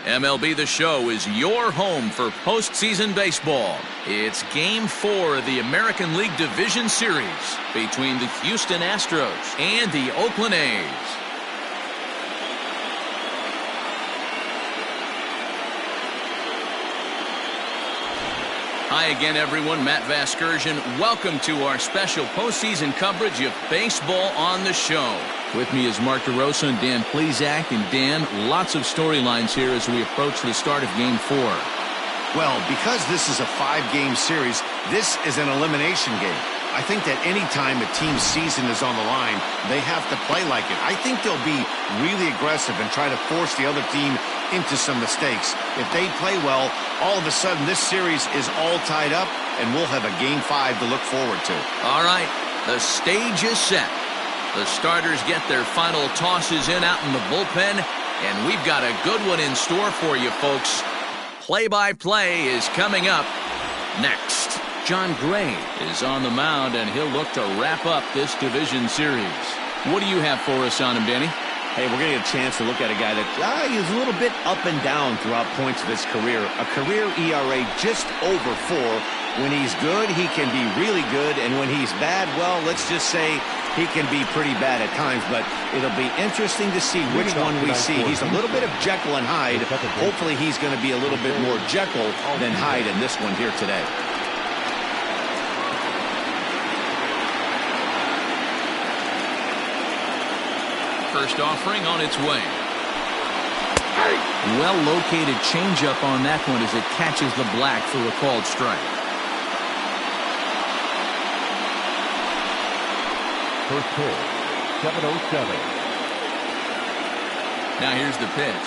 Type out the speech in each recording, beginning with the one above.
MLB The Show is your home for postseason baseball. It's Game 4 of the American League Division Series between the Houston Astros and the Oakland A's. Hi again, everyone. Matt Vasgersian. Welcome to our special postseason coverage of Baseball on the Show. With me is Mark DeRosa and Dan Plesac. And Dan, lots of storylines here as we approach the start of Game 4. Well, because this is a 5-game series, this is an elimination game. I think that any time a team's season is on the line, they have to play like it. I think they'll be really aggressive and try to force the other team into some mistakes. If they play well, all of a sudden this series is all tied up, and we'll have a Game 5 to look forward to. All right, the stage is set. The starters get their final tosses in out in the bullpen, and we've got a good one in store for you, folks. Play-by-play is coming up next. John Gray is on the mound, and he'll look to wrap up this division series. What do you have for us on him, Danny? Hey, we're going to get a chance to look at a guy that he's a little bit up and down throughout points of his career. A career ERA just over 4. When he's good, he can be really good, and when he's bad, well, let's just say he can be pretty bad at times, but it'll be interesting to see which one we see. He's a little bit of Jekyll and Hyde. Hopefully he's going to be a little bit more Jekyll than Hyde in this one here today. First offering on its way. Well-located changeup on that one as it catches the black for a called strike. First pitch, 7:07. Now here's the pitch.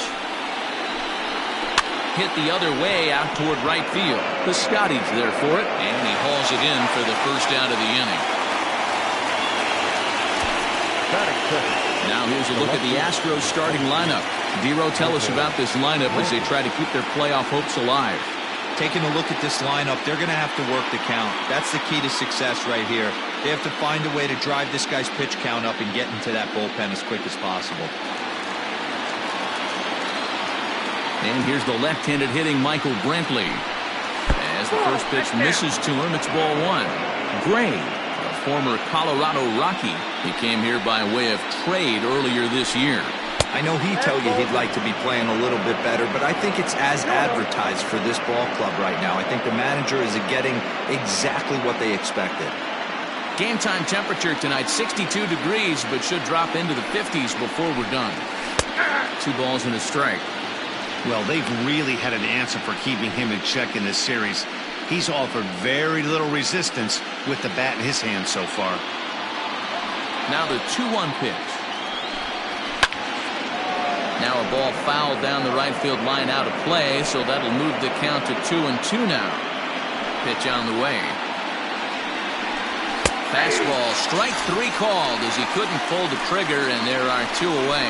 Hit the other way out toward right field. Piscotty's there for it, and he hauls it in for the first out of the inning. Now here's a look at the Astros starting lineup. Dero, tell us about this lineup as they try to keep their playoff hopes alive. Taking a look at this lineup, they're going to have to work the count. That's the key to success right here. They have to find a way to drive this guy's pitch count up and get into that bullpen as quick as possible. And here's the left-handed hitting Michael Brantley. As the first pitch misses to him, it's ball 1. Gray, a former Colorado Rocky. He came here by way of trade earlier this year. I know he'd tell you he'd like to be playing a little bit better, but I think it's as advertised for this ball club right now. I think the manager is getting exactly what they expected. Game time temperature tonight, 62 degrees, but should drop into the 50s before we're done. 2 balls and a strike. Well, they've really had an answer for keeping him in check in this series. He's offered very little resistance with the bat in his hand so far. Now the 2-1 pitch. Now a ball fouled down the right field line out of play, so that'll move the count to 2-2 now. Pitch on the way. Fastball, strike 3 called as he couldn't pull the trigger, and there are 2 away.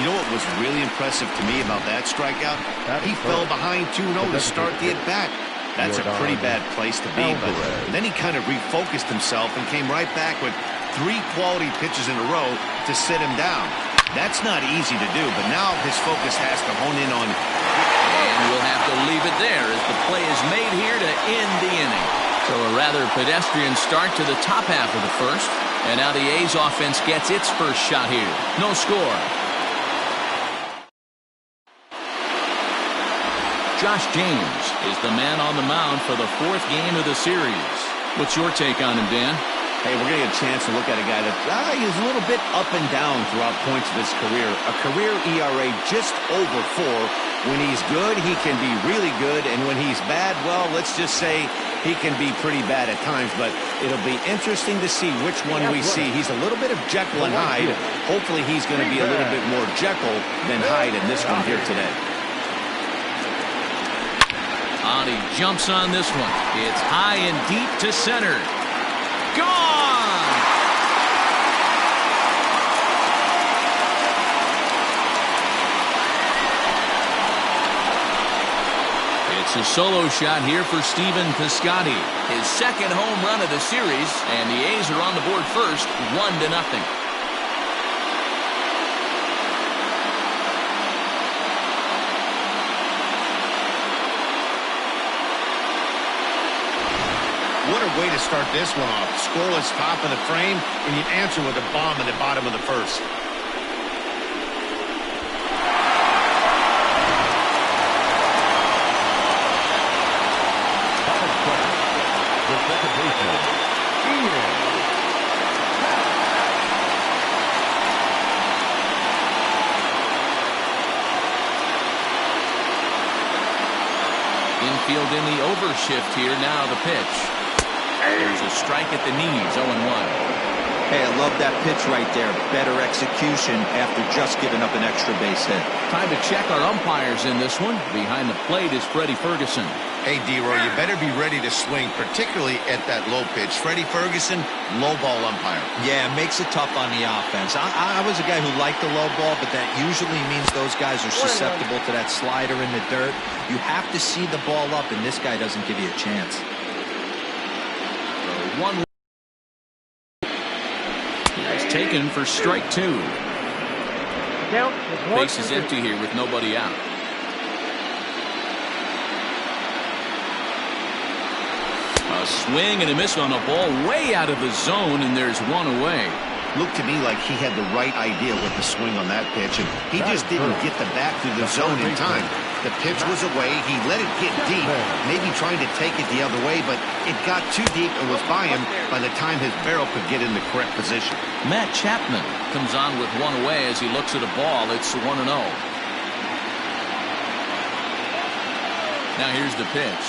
You know what was really impressive to me about that strikeout? He fell behind 2-0 to start the at-bat. That's a pretty bad place to be, but then he kind of refocused himself and came right back with 3 quality pitches in a row to sit him down. That's not easy to do, but now his focus has to hone in on... And we'll have to leave it there as the play is made here to end the inning. So a rather pedestrian start to the top half of the first. And now the A's offense gets its first shot here. No score. Josh James is the man on the mound for the 4th game of the series. What's your take on him, Dan? Hey, we're going to get a chance to look at a guy that he's a little bit up and down throughout points of his career. A career ERA just over 4. When he's good, he can be really good, and when he's bad, well, let's just say he can be pretty bad at times, but it'll be interesting to see which one we see. He's a little bit of Jekyll and Hyde. Hopefully he's going to be a little bit more Jekyll than Hyde in this one here today. And he jumps on this one. It's high and deep to center. Gone! It's a solo shot here for Stephen Piscotty. His 2nd home run of the series, and the A's are on the board first, 1-0. way to start this one off. Scoreless top of the frame, and you answer with a bomb in the bottom of the first. The second baseman, Ian. Infield in the overshift here. Now the pitch. There's a strike at the knees, 0-1. Hey, I love that pitch right there. Better execution after just giving up an extra base hit. Time to check our umpires in this one. Behind the plate is Freddie Ferguson. Hey, D-Roy, you better be ready to swing, particularly at that low pitch. Freddie Ferguson, low ball umpire. Yeah, it makes it tough on the offense. I was a guy who liked the low ball, but that usually means those guys are susceptible to that slider in the dirt. You have to see the ball up, and this guy doesn't give you a chance. One is taken for strike two. Base is empty here with nobody out. A swing and a miss on a ball way out of the zone, and there's one away. Looked to me like he had the right idea with the swing on that pitch, and he just didn't get the bat through the zone in time. The pitch was away. He let it get deep, maybe trying to take it the other way, but it got too deep and was by him by the time his barrel could get in the correct position. Matt Chapman comes on with one away as he looks at a ball. It's 1-0. Now here's the pitch.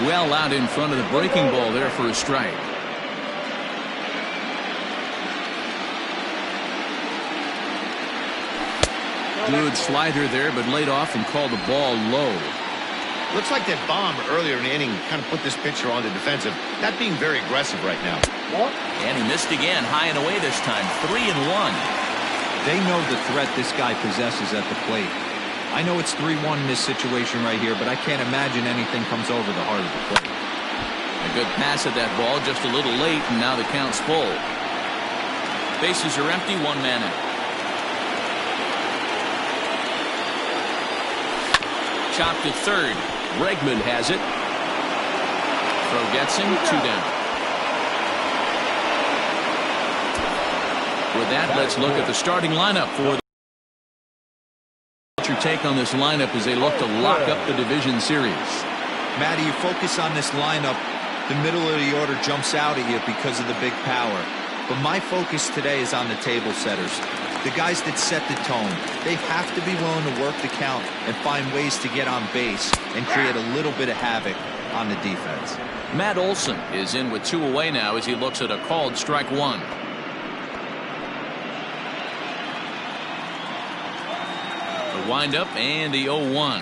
Well out in front of the breaking ball there for a strike. Good slider there, but laid off and called the ball low. Looks like that bomb earlier in the inning kind of put this pitcher on the defensive, not being very aggressive right now. And he missed again, high and away this time, 3-1. They know the threat this guy possesses at the plate. I know it's 3-1 in this situation right here, but I can't imagine anything comes over the heart of the plate. A good pass at that ball, just a little late, and now the count's full. Bases are empty, one man out. Chopped to third. Bregman has it. Throw gets him, 2 down. With that, let's look at the starting lineup for the. What's your take on this lineup as they look to lock up the division series? Matty, you focus on this lineup, the middle of the order jumps out at you because of the big power. But my focus today is on the table setters. The guys that set the tone. They have to be willing to work the count and find ways to get on base and create a little bit of havoc on the defense. Matt Olson is in with 2 away now as he looks at a called strike 1. The windup and the 0-1.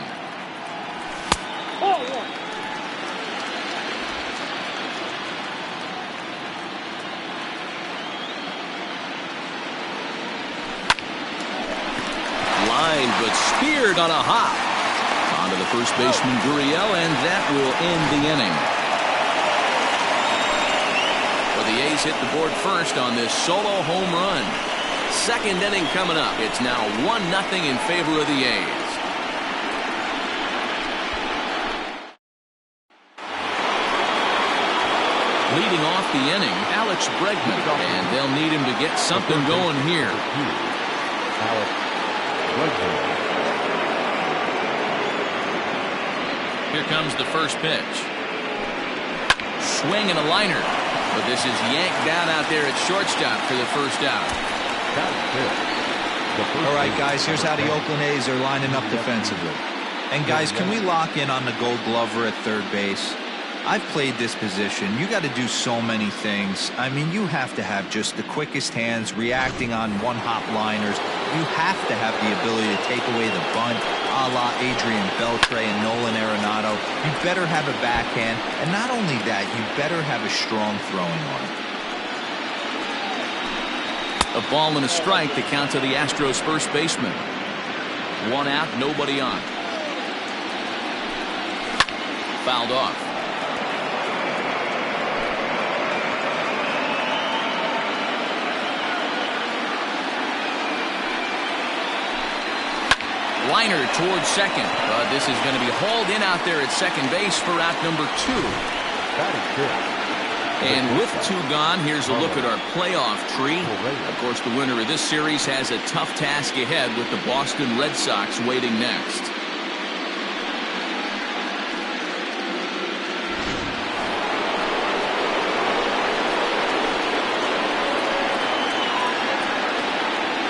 Line, but speared on a hop. Onto the first baseman, Gurriel, and that will end the inning. Well, the A's hit the board first on this solo home run. Second inning coming up. It's now 1-0 in favor of the A's. Leading off the inning, Alex Bregman, and they'll need him to get something going here. Here comes the first pitch. Swing and a liner. But this is yanked down out there at shortstop for the first out. All right, guys, here's how the Oakland A's are lining up defensively. And, guys, can we lock in on the Gold Glover at third base? I've played this position. You got to do so many things. I mean, you have to have just the quickest hands, reacting on one-hop liners. You have to have the ability to take away the bunt, a la Adrian Beltre and Nolan Arenado. You better have a backhand, and not only that, you better have a strong throwing arm. A ball and a strike to count to the Astros first baseman. 1 out, nobody on. Fouled off. Liner towards second. But this is going to be hauled in out there at second base for out number 2. And with 2 gone, here's a look at our playoff tree. Of course, the winner of this series has a tough task ahead with the Boston Red Sox waiting next.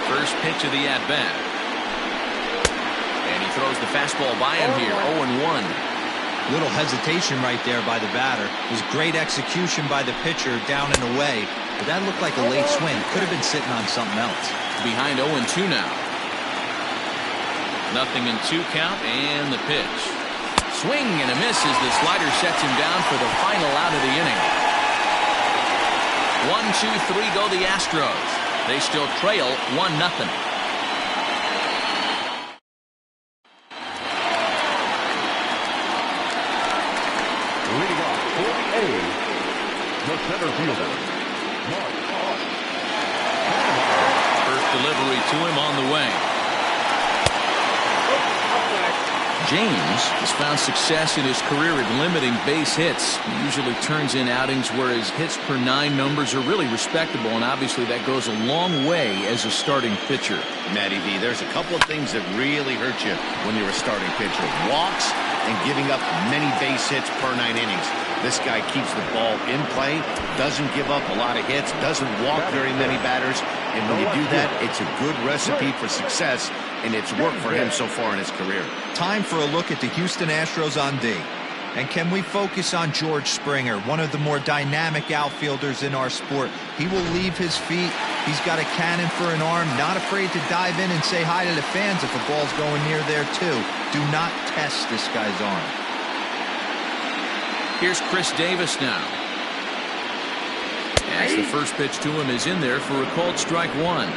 First pitch of the at-bat. And he throws the fastball by him here, 0-1. Little hesitation right there by the batter. It was great execution by the pitcher down and away, but that looked like a late swing. Could have been sitting on something else. Behind 0-2 now. 0-2 count and the pitch. Swing and a miss as the slider sets him down for the final out of the inning. 1-2-3 go the Astros. They still trail 1-0. Leading off for the A's, the center fielder, Mark. First delivery to him on the way. James has found success in his career at limiting base hits. He usually turns in outings where his hits per 9 numbers are really respectable, and obviously that goes a long way as a starting pitcher. Matty V, there's a couple of things that really hurt you when you're a starting pitcher. Walks and giving up many base hits per 9 innings. This guy keeps the ball in play, doesn't give up a lot of hits, doesn't walk very many batters, and when you do that, it's a good recipe for success, and it's worked for him so far in his career. Time for a look at the Houston Astros on D. And can we focus on George Springer, one of the more dynamic outfielders in our sport? He will leave his feet. He's got a cannon for an arm, not afraid to dive in and say hi to the fans if a ball's going near there too. Do not test this guy's arm. Here's Chris Davis now. As the first pitch to him is in there for a called strike 1.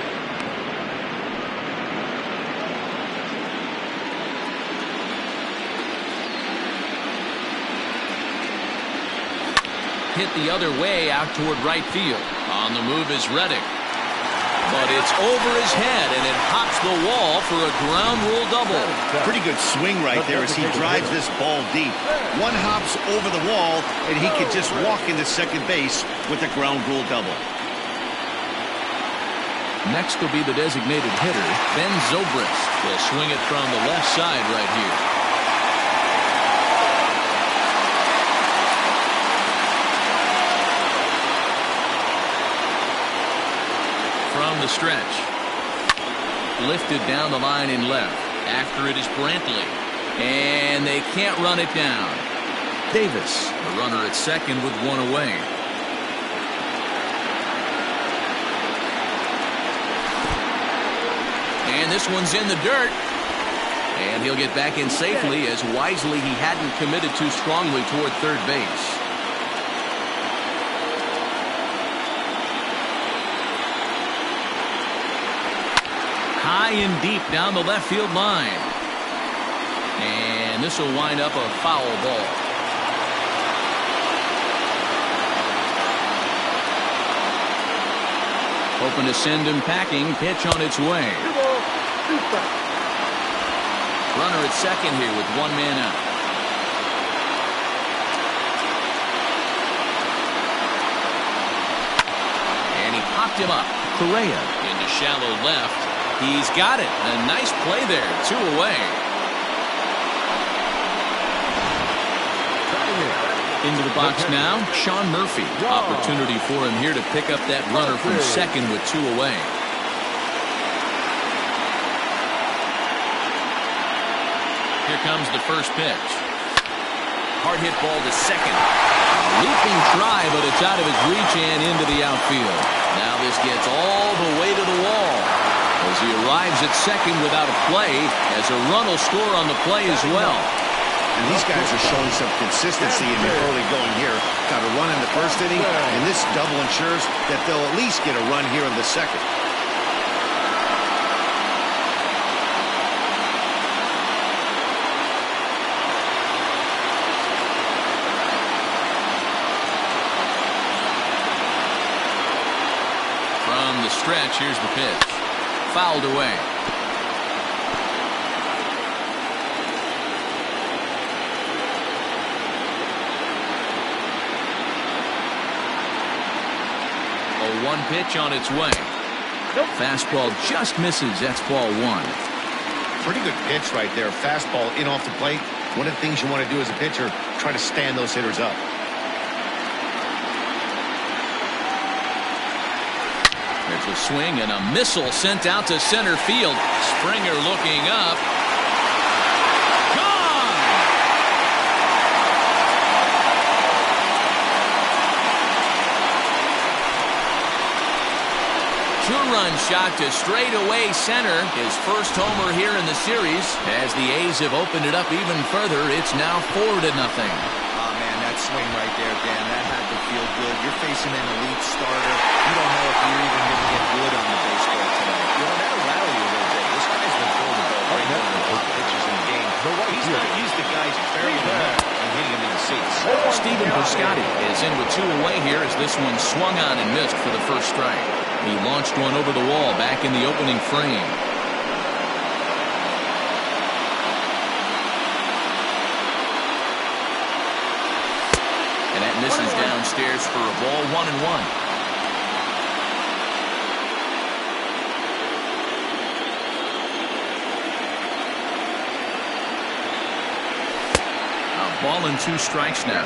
Hit the other way out toward right field. On the move is Reddick. But it's over his head, and it hops the wall for a ground rule double. Pretty good swing right there as he drives this ball deep. One hops over the wall, and he could just walk into second base with a ground rule double. Next will be the designated hitter, Ben Zobrist. Will swing it from the left side right here. From the stretch. Lifted down the line in left. After it is Brantley. And they can't run it down. Davis, the runner at second with 1 away. And this one's in the dirt. And he'll get back in safely as wisely he hadn't committed too strongly toward third base. High and deep down the left field line. And this will wind up a foul ball. Hoping to send him packing. Pitch on its way. Runner at second here with 1 man out. And he popped him up. Correa into shallow left. He's got it. A nice play there. 2 away. Into the box now, Sean Murphy. Opportunity for him here to pick up that runner from second with 2 away. Here comes the first pitch. Hard hit ball to second. Leaping try, but it's out of his reach and into the outfield. Now this gets all the way to the wall. As he arrives at second without a play, as a run will score on the play as well. And these guys are showing some consistency in the early going here. Got a run in the first inning, and this double ensures that they'll at least get a run here in the second. From the stretch, here's the pitch. Fouled away. The one pitch on its way. Fastball just misses. That's ball one. Pretty good pitch right there. Fastball in off the plate. One of the things you want to do as a pitcher, try to stand those hitters up. There's a swing and a missile sent out to center field. Springer looking up. Gone! Two-run shot to straightaway center. His first homer here in the series. As the A's have opened it up even further, it's now 4-0. Oh, man, that swing right there, Dan, that had to feel good. You're facing an elite starter. You don't know if you're even going to get wood on the baseball today. That'll rattle you a little bit. This guy's been throwing the ball right over the top pitches in the game. He's not used to guys burying him up and hitting him in the seats. Stephen Piscotty is in with 2 away here as this one swung on and missed for the first strike. He launched one over the wall back in the opening frame. And that misses downstairs for a ball, 1-1. A ball and 2 strikes now.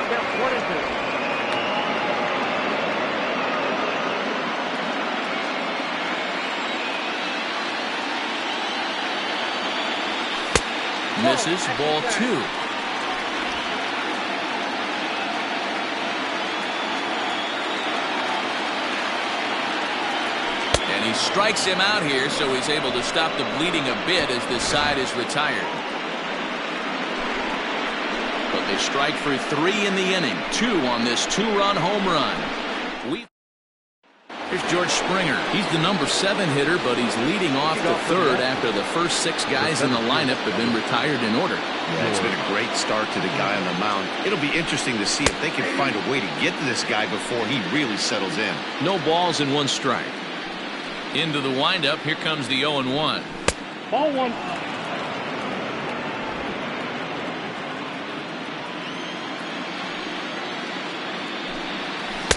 Misses, ball 2. And he strikes him out here, so he's able to stop the bleeding a bit as this side is retired. But they strike for 3 in the inning. 2 on this 2-run home run. Here's George Springer. He's the number 7 hitter, but he's leading off the 3rd after the first 6 guys in the lineup have been retired in order. Yeah, it's been a great start to the guy on the mound. It'll be interesting to see if they can find a way to get to this guy before he really settles in. No balls and 1 strike. Into the windup. Here comes the 0-1. Ball 1.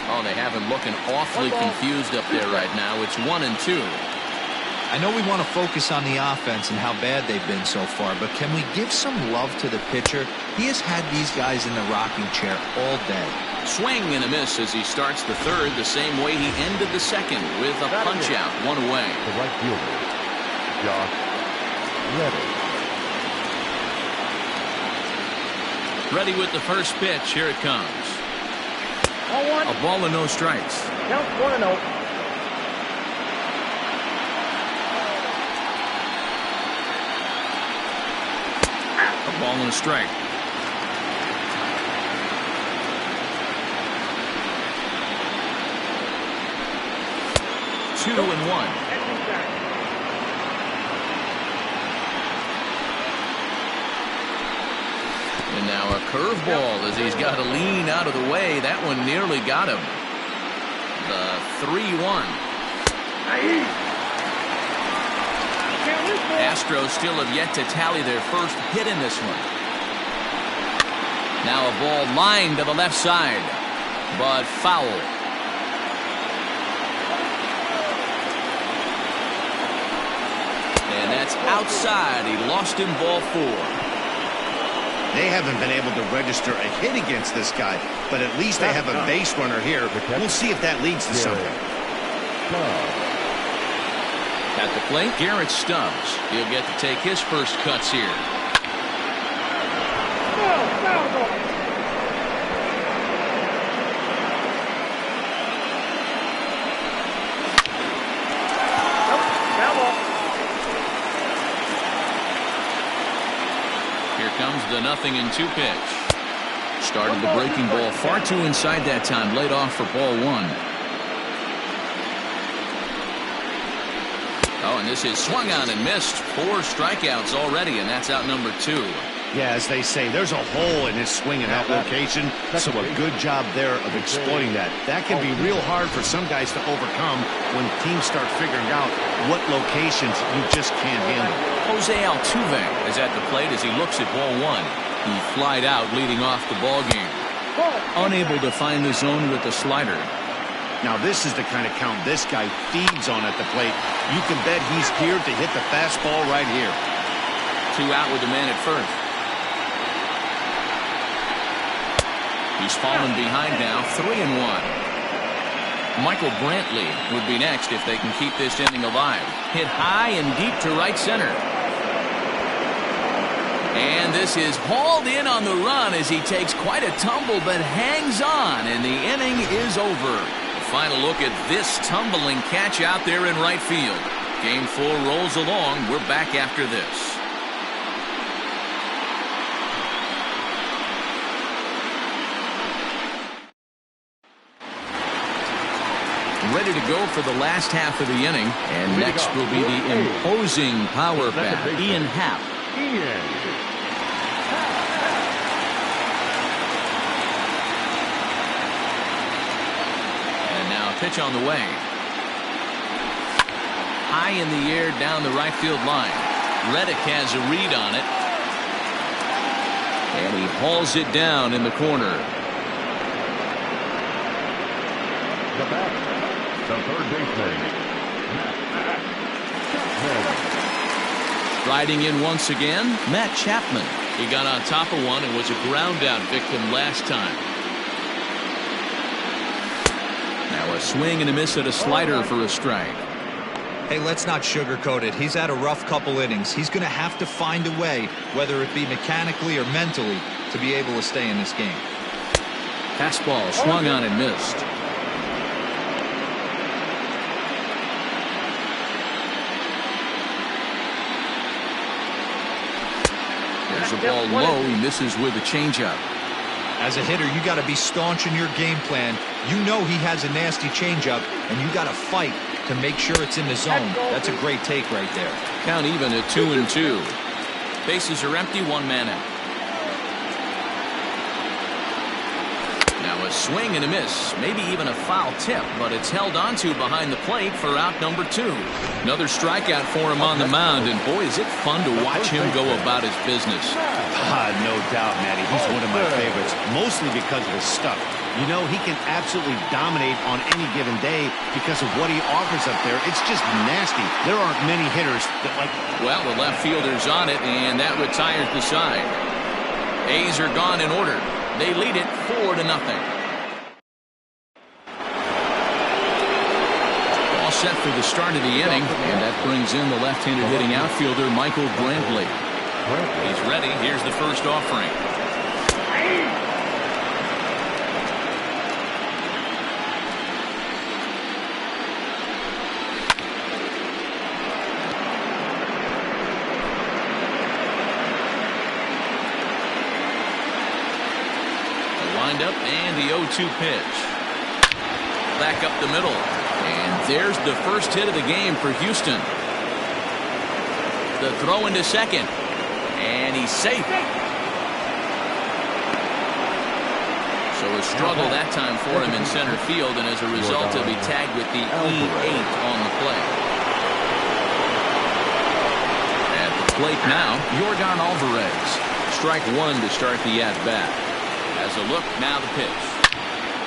Oh, they have him looking awfully confused up there right now. It's 1-2. I know we want to focus on the offense and how bad they've been so far, but can we give some love to the pitcher? He has had these guys in the rocking chair all day. Swing and a miss as he starts the 3rd the same way he ended the 2nd with a punch out, 1 away. The right fielder, Josh Reddy. Ready with the first pitch. Here it comes. A ball and no strikes. Count 1-0. A ball and a strike. Two and 1. And now a curveball as he's got to lean out of the way. That one nearly got him. The 3-1. Astros still have yet to tally their first hit in this one. Now a ball lined to the left side, but foul. And that's outside. He lost him, ball 4. They haven't been able to register a hit against this guy, but at least they have a base runner here. We'll see if that leads to something. At the plate, Garrett Stubbs. He'll get to take his first cuts here. Here comes the 0-2 pitch. Started the breaking ball far too inside that time. Laid off for ball 1. Oh, and this is swung on and missed. 4 strikeouts already, and that's out number 2. Yeah, as they say, there's a hole in his swing and out location, so a good job there of exploiting that. That can be real hard for some guys to overcome when teams start figuring out what locations you just can't handle. Jose Altuve is at the plate as he looks at ball 1. He flied out leading off the ball game. Unable to find the zone with the slider. Now, this is the kind of count this guy feeds on at the plate. You can bet he's geared to hit the fastball right here. 2 out with the man at first. He's fallen behind now, 3-1. Michael Brantley would be next if they can keep this inning alive. Hit high and deep to right center. And this is hauled in on the run as he takes quite a tumble but hangs on, and the inning is over. A final look at this tumbling catch out there in right field. Game 4 rolls along. We're back after this. Ready to go for the last half of the inning, and next will be the imposing power bat, Ian Happ. And now a pitch on the way. High in the air down the right field line. Reddick has a read on it. And he hauls it down in the corner. The batter, the third baseman, Riding in once again, Matt Chapman. He got on top of one and was a ground out victim last time. Now a swing and a miss at a slider for a strike. Hey, let's not sugarcoat it. He's had a rough couple innings. He's going to have to find a way, whether it be mechanically or mentally, to be able to stay in this game. Fastball swung on and missed. There's a ball low. He misses with a changeup. As a hitter, you got to be staunch in your game plan. You know he has a nasty changeup, and you got to fight to make sure it's in the zone. That's a great take right there. Count even at 2-2. Bases are empty, 1 man out. Now a swing and a miss, maybe even a foul tip, but it's held onto behind the plate for out number 2. Another strikeout for him on the mound, and boy, is it fun to watch him go about his business. No doubt, Matty. He's one of my favorites, mostly because of his stuff. You know, he can absolutely dominate on any given day because of what he offers up there. It's just nasty. There aren't many hitters that like. Well, the left fielder's on it, and that retires the side. A's are gone in order. They lead it 4-0. All set for the start of the inning, and that brings in the left-handed hitting outfielder Michael Brantley. He's ready. Here's the first offering. Up and the 0-2 pitch. Back up the middle. And there's the first hit of the game for Houston. The throw into second. And he's safe. So a struggle that time for him in center field, and as a result he'll be tagged with the E8 on the play. At the plate now, Yordan Alvarez. Strike 1 to start the at-bat. As a look, now the pitch.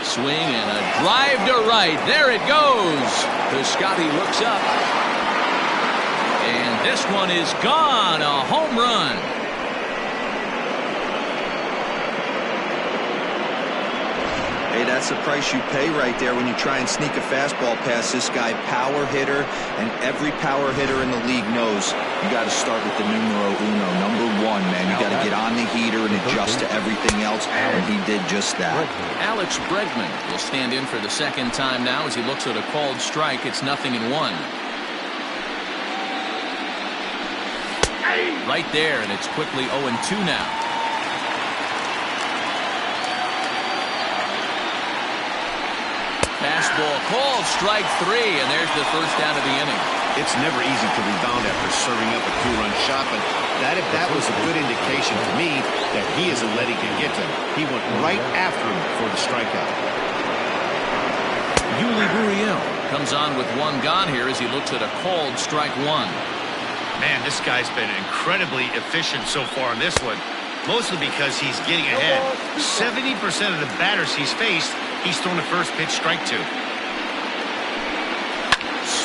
Swing and a drive to right. There it goes. The Scotty looks up. And this one is gone. A home run. Hey, that's the price you pay right there when you try and sneak a fastball past this guy. Power hitter, and every power hitter in the league knows you got to start with the numero uno, number 1, man. You got to get on the heater and adjust to everything else, and he did just that. Alex Bregman will stand in for the second time now as he looks at a called strike. It's 0-1. Right there, and it's quickly 0-2 now. Fastball called, strike 3, and there's the first out of the inning. It's never easy to rebound after serving up a 2-run shot, but if that was a good indication to me that he isn't letting it get to him. He went right after him for the strikeout. Yuli Gurriel comes on with 1 gone here as he looks at a called strike 1. Man, this guy's been incredibly efficient so far in this one, mostly because he's getting ahead. 70% of the batters he's faced, he's thrown the first pitch strike to.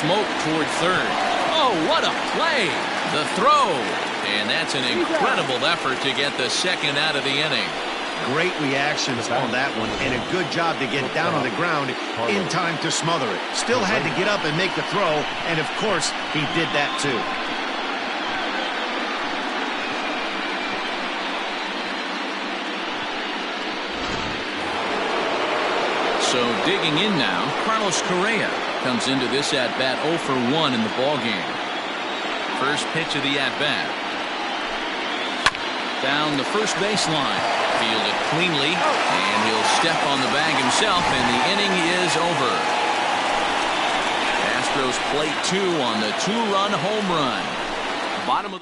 smoke toward third. Oh, what a play! The throw. And that's an incredible effort to get the second out of the inning. Great reactions on that one, and a good job to get down on the ground in time to smother it. Still had to get up and make the throw, and of course, he did that too. So digging in now, Carlos Correa comes into this at-bat 0 for 1 in the ballgame. First pitch of the at-bat. Down the first baseline. Fielded cleanly, and he'll step on the bag himself, and the inning is over. Astros plate 2 on the 2-run home run. Bottom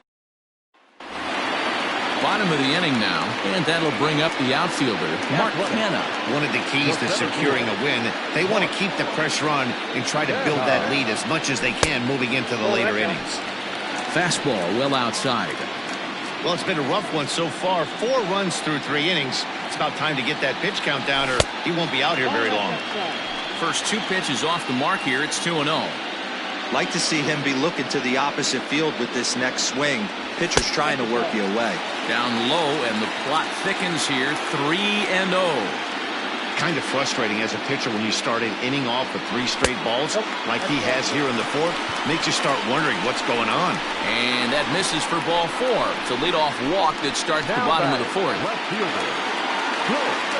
of the inning now, and that'll bring up the outfielder, Mark Canha. One of the keys to securing a win, they want to keep the pressure on and try to build that lead as much as they can moving into the later innings. Fastball well outside. Well, it's been a rough one so far. 4 runs through 3 innings. It's about time to get that pitch count down, or he won't be out here very long. First 2 pitches off the mark here. It's 2-0. Like to see him be looking to the opposite field with this next swing. Pitcher's trying to work you away. Down low, and the plot thickens here. 3-0. Kind of frustrating as a pitcher when you start an inning off with 3 straight balls like he has here in the 4th. Makes you start wondering what's going on. And that misses for ball 4. It's a leadoff walk that starts the bottom of the 4th.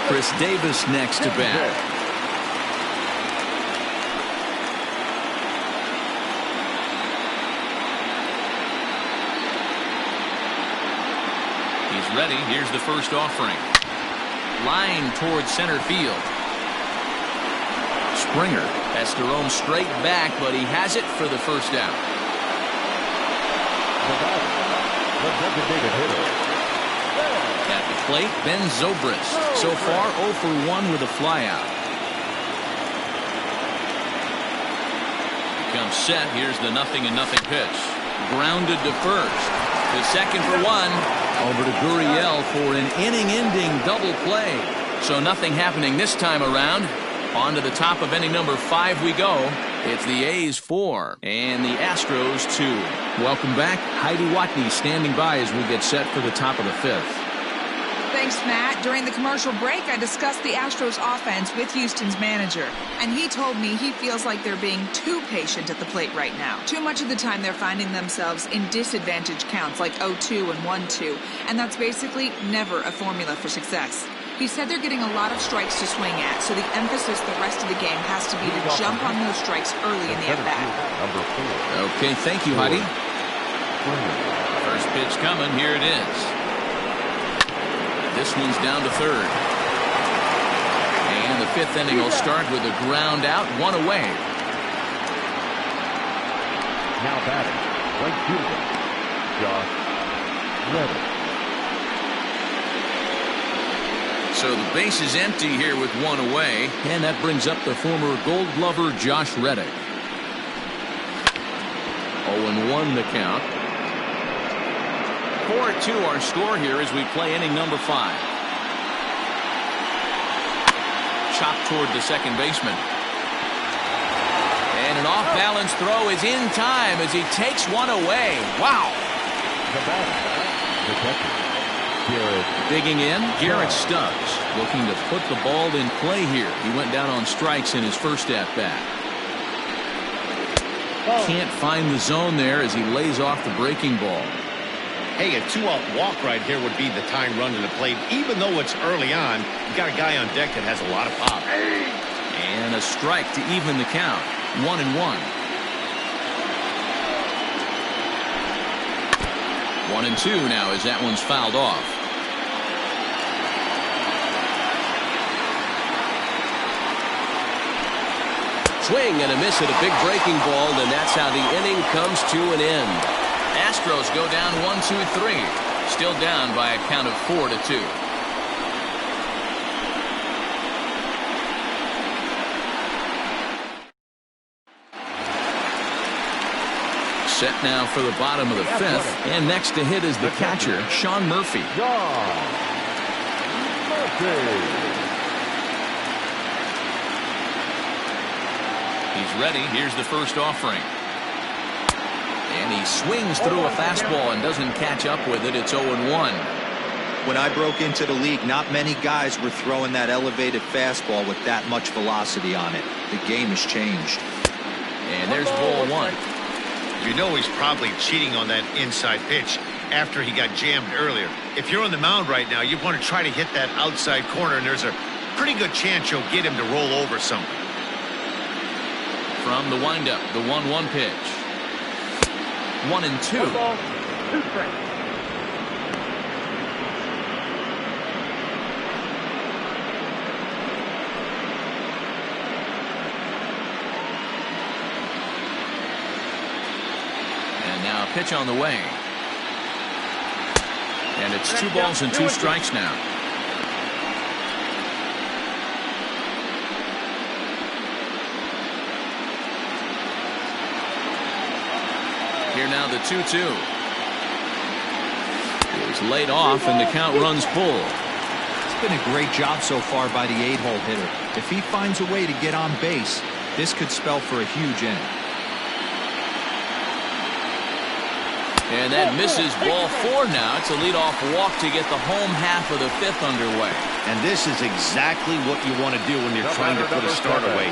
Chris Davis next to bat. He's ready. Here's the first offering. Line towards center field. Springer has to roam straight back, but he has it for the first out. The designated hitter. At the plate, Ben Zobrist. So far, 0 for 1 with a flyout. Comes set. Here's the 0-0 pitch. Grounded to first. To second for 1. Over to Gurriel for an inning-ending double play. So nothing happening this time around. On to the top of inning number 5 we go. It's the A's 4 and the Astros 2. Welcome back. Heidi Watney standing by as we get set for the top of the 5th. Thanks, Matt. During the commercial break, I discussed the Astros offense with Houston's manager, and he told me he feels like they're being too patient at the plate right now. Too much of the time they're finding themselves in disadvantage counts like 0-2 and 1-2, and that's basically never a formula for success. He said they're getting a lot of strikes to swing at, so the emphasis the rest of the game has to be to jump on those strikes early in the at-bat. Okay, thank you, Heidi. First pitch coming. Here it is. This one's down to third. And the 5th inning will start with a ground out, 1 away. Now batting, right fielder, Josh Reddick. So the base is empty here with 1 away, and that brings up the former Gold Glover Josh Reddick. 0-1 the count. 4-2 our score here as we play inning number 5. Chopped toward the second baseman. And an off-balance throw is in time as he takes 1 away. Wow. The batter, the catcher, Garrett. Digging in, Garrett Stubbs looking to put the ball in play here. He went down on strikes in his first at-bat. Can't find the zone there as he lays off the breaking ball. Hey, a 2-out walk right here would be the tying run to the plate. Even though it's early on, you got a guy on deck that has a lot of pop. And a strike to even the count. 1-1. 1-2 now as that one's fouled off. Swing and a miss at a big breaking ball, and that's how the inning comes to an end. Astros go down 1-2-3. Still down by a count of 4-2. Set now for the bottom of the 5th, and next to hit is the catcher, Sean Murphy. He's ready. Here's the first offering. And he swings through a fastball and doesn't catch up with it. It's 0-1. When I broke into the league, not many guys were throwing that elevated fastball with that much velocity on it. The game has changed. And there's ball one. You know he's probably cheating on that inside pitch after he got jammed earlier. If you're on the mound right now, you want to try to hit that outside corner, and there's a pretty good chance you'll get him to roll over something. From the windup, the 1-1 pitch. 1-2. And now a pitch on the way. And it's 2 balls and 2 strikes now. Here now the 2-2. He's laid off and the count runs full. It's been a great job so far by the 8-hole hitter. If he finds a way to get on base, this could spell for a huge inning. And that misses ball 4 now. It's a leadoff walk to get the home half of the 5th underway. And this is exactly what you want to do when you're trying to put a start away.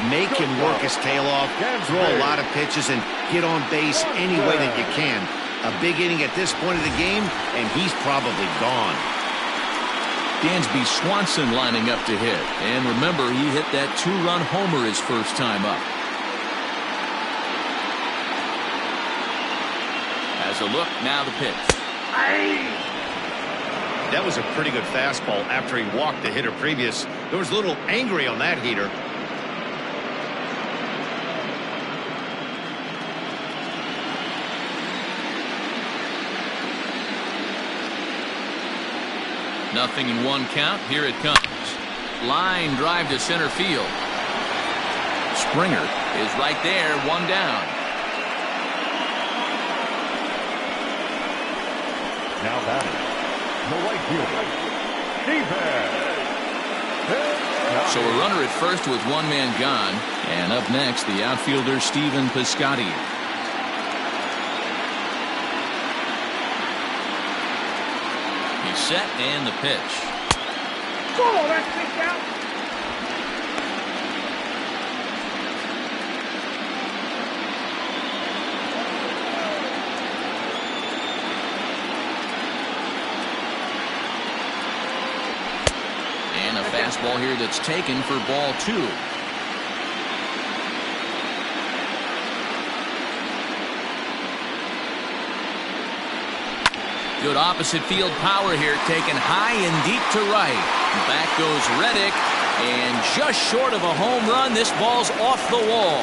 Make him work his tail off, throw a lot of pitches, and get on base any way that you can. A big inning at this point of the game, and he's probably gone. Dansby Swanson lining up to hit. And remember, he hit that 2-run homer his first time up. As a look, now the pitch. That was a pretty good fastball after he walked the hitter previous. There was a little angry on that heater. Nothing in 1 count. Here it comes. Line drive to center field. Springer is right there, 1 down. Now batting, the right fielder, So a runner at first with 1 man gone. And up next, the outfielder, Stephen Piscotty. He's set and the pitch. Oh, that's big out. And a fastball here that's taken for ball 2. Good opposite field power here, taken high and deep to right. Back goes Reddick, and just short of a home run, this ball's off the wall.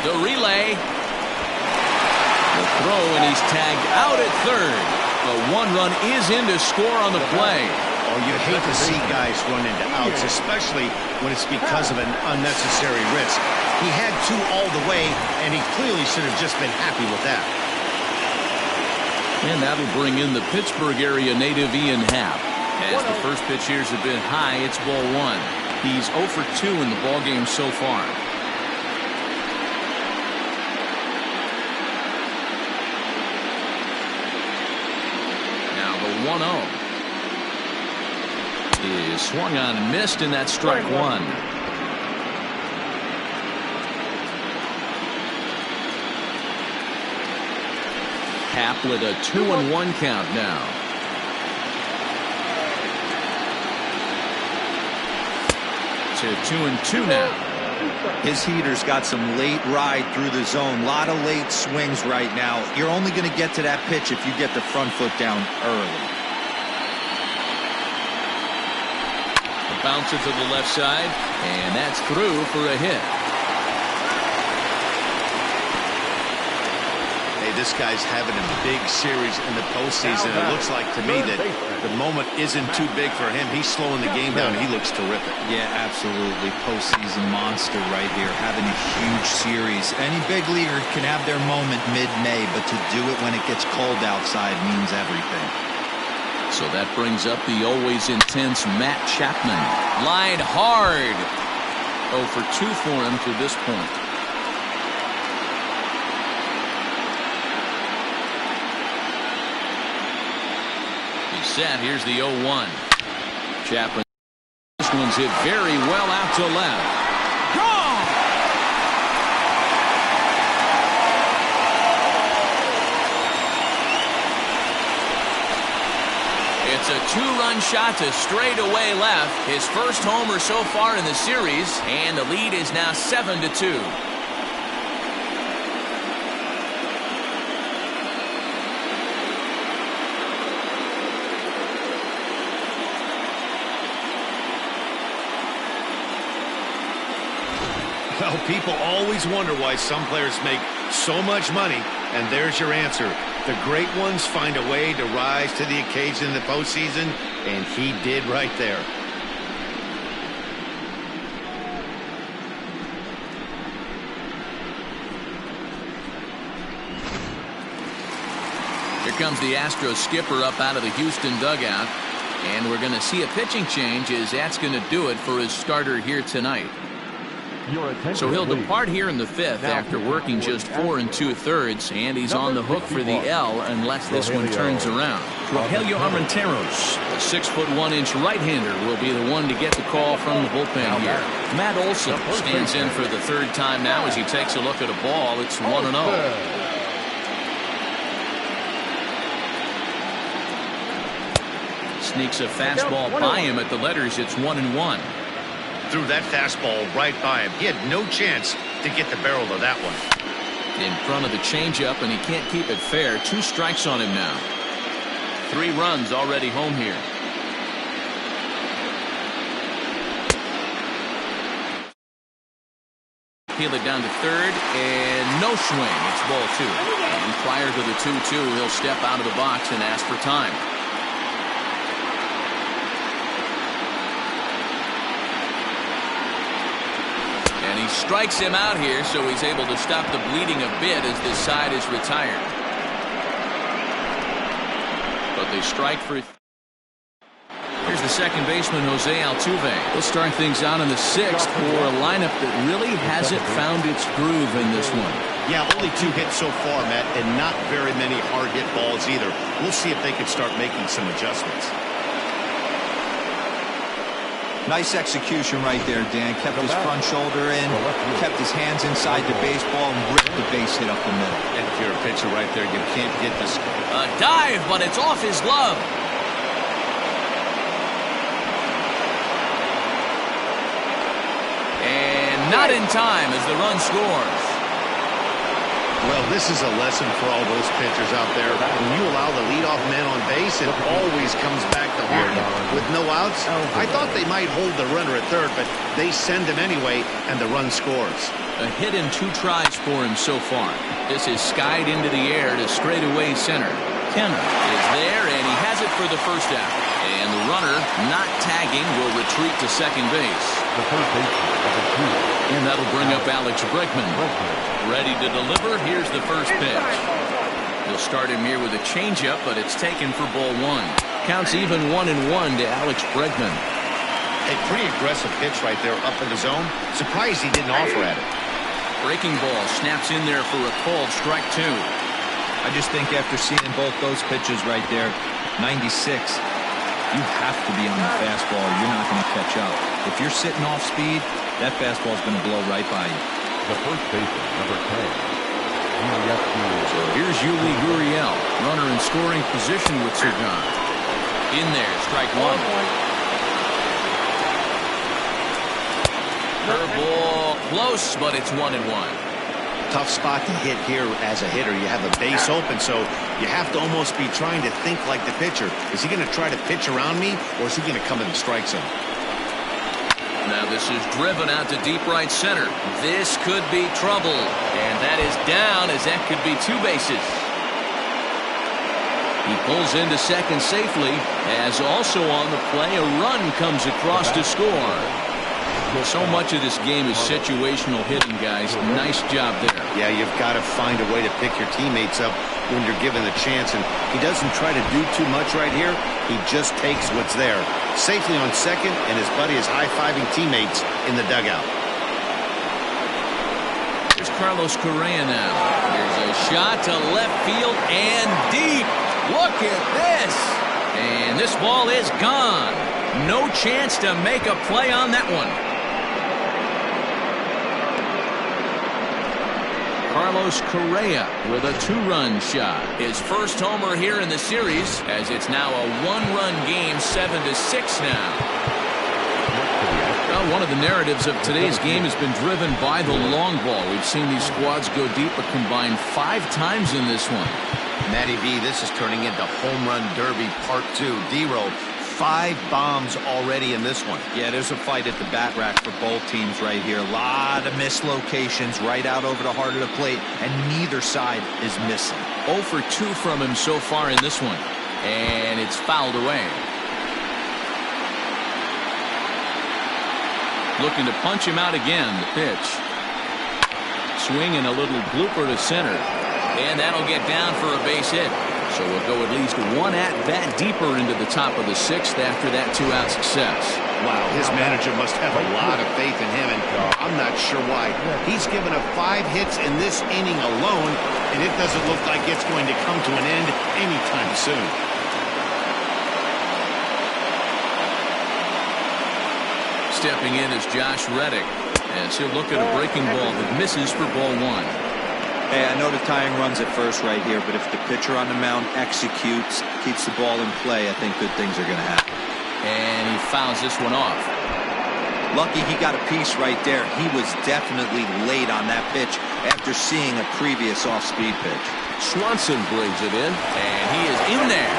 The relay. The throw, and he's tagged out at third. A 1-run is in to score on the play. Oh, you hate to see guys run into outs, especially when it's because of an unnecessary risk. He had 2 all the way, and he clearly should have just been happy with that. And that'll bring in the Pittsburgh area native Ian Happ. As the first pitch here's a bit high, it's ball 1. He's 0 for 2 in the ballgame so far. Now the 1-0 is swung on and missed, and that's strike 1. Haplett a 2-1 count now. To 2-2 now. His heater's got some late ride through the zone. A lot of late swings right now. You're only going to get to that pitch if you get the front foot down early. A bouncer to the left side, and that's through for a hit. This guy's having a big series in the postseason. It looks like to me that the moment isn't too big for him. He's slowing the game down. He looks terrific. Yeah, absolutely. Postseason monster right here, having a huge series. Any big leaguer can have their moment mid-May, but to do it when it gets cold outside means everything. So that brings up the always intense Matt Chapman. Lined hard. 0 for 2 for him to this point. set. Here's the 0-1. Chapman. This one's hit very well out to left. Gone! It's a two-run shot to straightaway left. His first homer so far in the series, and the lead is now 7-2. Well, people always wonder why some players make so much money, and there's your answer. The great ones find a way to rise to the occasion in the postseason, and he did right there. Here comes the Astros skipper up out of the Houston dugout, and we're going to see a pitching change as that's going to do it for his starter here tonight. So he'll depart here in the fifth after working just 4 2/3, and he's on the hook for the L unless this one turns around. Rogelio Armenteros, The 6'1" right-hander will be the one to get the call from the bullpen here. Matt Olson stands in for the third time now as he takes a look at a ball. It's 1-0. Sneaks a fastball by him at the letters. It's 1-1. Threw that fastball right by him. He had no chance to get the barrel of that one. In front of the changeup, and he can't keep it fair. 2 strikes on him now. 3 runs already home here. Peel it down to third, and no swing. It's ball 2. And prior to the 2-2, he'll step out of the box and ask for time. And he strikes him out here, so he's able to stop the bleeding a bit as this side is retired. But they strike for... Here's the second baseman, Jose Altuve. He'll start things out in the 6th for a lineup that really hasn't found its groove in this one. Yeah, only 2 hits so far, Matt, and not very many hard-hit balls either. We'll see if they can start making some adjustments. Nice execution right there, Dan. Kept his front shoulder in, kept his hands inside the baseball, and ripped the base hit up the middle. And if you're a pitcher right there, you can't get this. A dive, but it's off his glove. And not in time as the run scores. Well, this is a lesson for all those pitchers out there. When you allow the leadoff man on base, it always comes back to haunt you. With no outs, I thought they might hold the runner at third, but they send him anyway, and the run scores. A hit in 2 tries for him so far. This is skied into the air to straightaway center. Kenner is there, and he has it for the first out. And the runner, not tagging, will retreat to second base. the third baseman, number 2. And that'll bring up Alex Bregman. Ready to deliver. Here's the first pitch. He'll start him here with a changeup, but it's taken for ball 1. Counts even 1-1 to Alex Bregman. A pretty aggressive pitch right there up in the zone. Surprised he didn't offer at it. Breaking ball snaps in there for a called strike 2. I just think after seeing both those pitches right there, 96, you have to be on the fastball. You're not going to catch up. If you're sitting off speed, that fastball is going to blow right by you. The first baseman, number 10. So here's Yuli Gurriel, runner in scoring position with Sagan. In there, strike 1. Curveball close, but it's 1-1. Tough spot to hit here as a hitter. You have a base open, so you have to almost be trying to think like the pitcher. Is he going to try to pitch around me, or is he going to come in the strike zone? Now this is driven out to deep right center. This could be trouble. And that is down, as that could be 2 bases. He pulls into second safely, as also on the play a run comes across to score. So much of this game is situational hitting, guys. Nice job there. Yeah, you've got to find a way to pick your teammates up when you're given the chance, and he doesn't try to do too much right here. He just takes what's there. Safely on second, and his buddy is high-fiving teammates in the dugout. Here's Carlos Correa now. Here's a shot to left field and deep. Look at this. And this ball is gone. No chance to make a play on that one. Carlos Correa with a 2-run shot. His first homer here in the series, as it's now a 1-run game, 7-6 now. Well, one of the narratives of today's game has been driven by the long ball. We've seen these squads go deep, but combined 5 times in this one. Matty V, this is turning into Home Run Derby Part 2. D-Row, 5 bombs already in this one. Yeah, there's a fight at the bat rack for both teams right here. A lot of mislocations right out over the heart of the plate, and neither side is missing. 0 for 2 from him so far in this one. And it's fouled away. Looking to punch him out again. The pitch. Swing and a little blooper to center. And that'll get down for a base hit. So we'll go at least 1 at-bat deeper into the top of the 6th after that 2-out success. Wow, his manager must have a lot of faith in him, and I'm not sure why. He's given up 5 hits in this inning alone, and it doesn't look like it's going to come to an end anytime soon. Stepping in is Josh Reddick, as he'll look at a breaking ball that misses for ball 1. Hey, I know the tying run's at first right here, but if the pitcher on the mound executes, keeps the ball in play, I think good things are going to happen. And he fouls this one off. Lucky he got a piece right there. He was definitely late on that pitch after seeing a previous off-speed pitch. Swanson brings it in, and he is in there.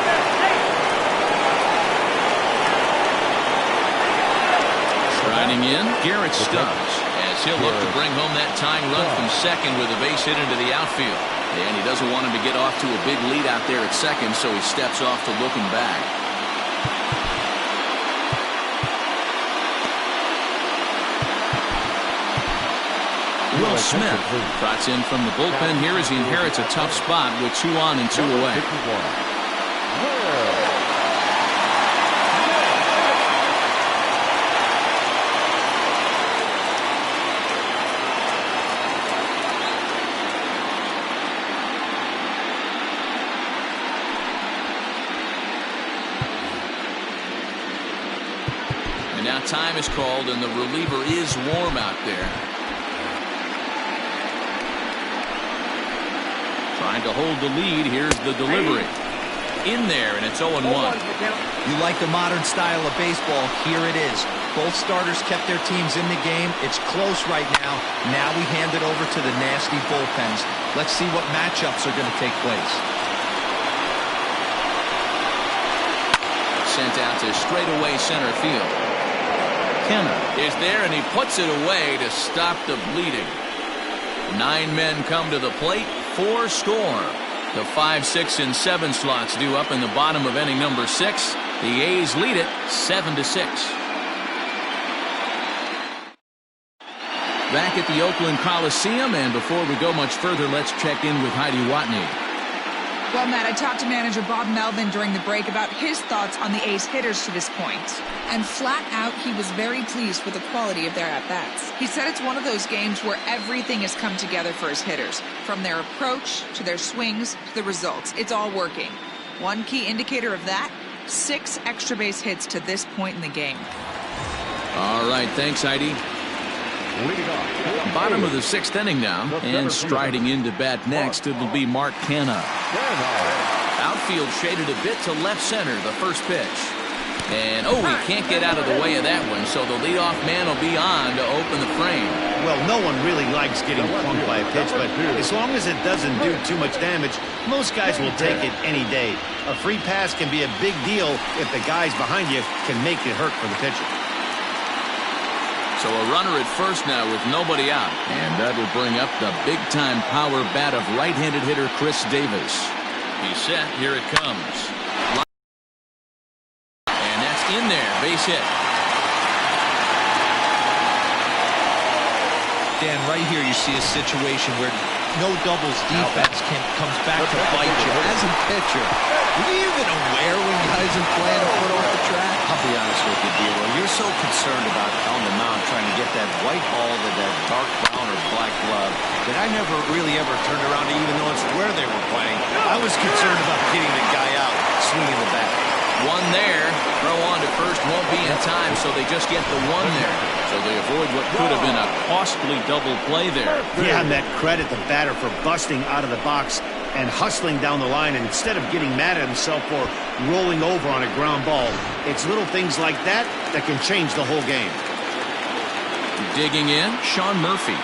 Striding in, Garrett Stubbs, as he'll look to bring home that tying run from second with a base hit into the outfield. And he doesn't want him to get off to a big lead out there at second, so he steps off to looking back. Will Smith trots in from the bullpen here as he inherits a tough spot with 2 on and 2 away. And now time is called, and the reliever is warm out there. Trying to hold the lead. Here's the delivery. In there, and it's 0-1. You like the modern style of baseball, here it is. Both starters kept their teams in the game. It's close right now. Now we hand it over to the nasty bullpens. Let's see what matchups are going to take place. Sent out to straightaway center field. Kenna is there, and he puts it away to stop the bleeding. 9 men come to the plate, 4 score. The 5, 6, and 7 slots due up in the bottom of inning number 6. The A's lead it 7-6. Back at the Oakland Coliseum, and before we go much further, let's check in with Heidi Watney. Well, Matt, I talked to manager Bob Melvin during the break about his thoughts on the A's hitters to this point. And flat out, he was very pleased with the quality of their at-bats. He said it's one of those games where everything has come together for his hitters. From their approach, to their swings, to the results. It's all working. One key indicator of that, 6 extra base hits to this point in the game. All right, thanks, Heidi. Bottom of the 6th inning now, and striding into bat next, it'll be Mark Canha. Outfield shaded a bit to left center, the first pitch. And, he can't get out of the way of that one, so the leadoff man will be on to open the frame. Well, no one really likes getting plunked by a pitch, but as long as it doesn't do too much damage, most guys will take it any day. A free pass can be a big deal if the guys behind you can make it hurt for the pitcher. So a runner at first now with nobody out. And that'll bring up the big-time power bat of right-handed hitter Chris Davis. He's set. Here it comes. And that's in there. Base hit. Dan, right here you see a situation where no doubles defense comes back to bite you. As a pitcher, are you even aware when guys are playing a foot off the track? I'll be honest with you, D'Lo. You're so concerned about on the mound trying to get that white ball to that dark brown or black glove that I never really ever turned around to even notice where they were playing. I was concerned about getting the guy out swinging the bat. One there. Throw on to first won't be in time, so they just get the one there. So they avoid what could have been a costly double play there. Yeah, and that credit the batter for busting out of the box and hustling down the line instead of getting mad at himself for rolling over on a ground ball. It's little things like that that can change the whole game. Digging in, Sean Murphy.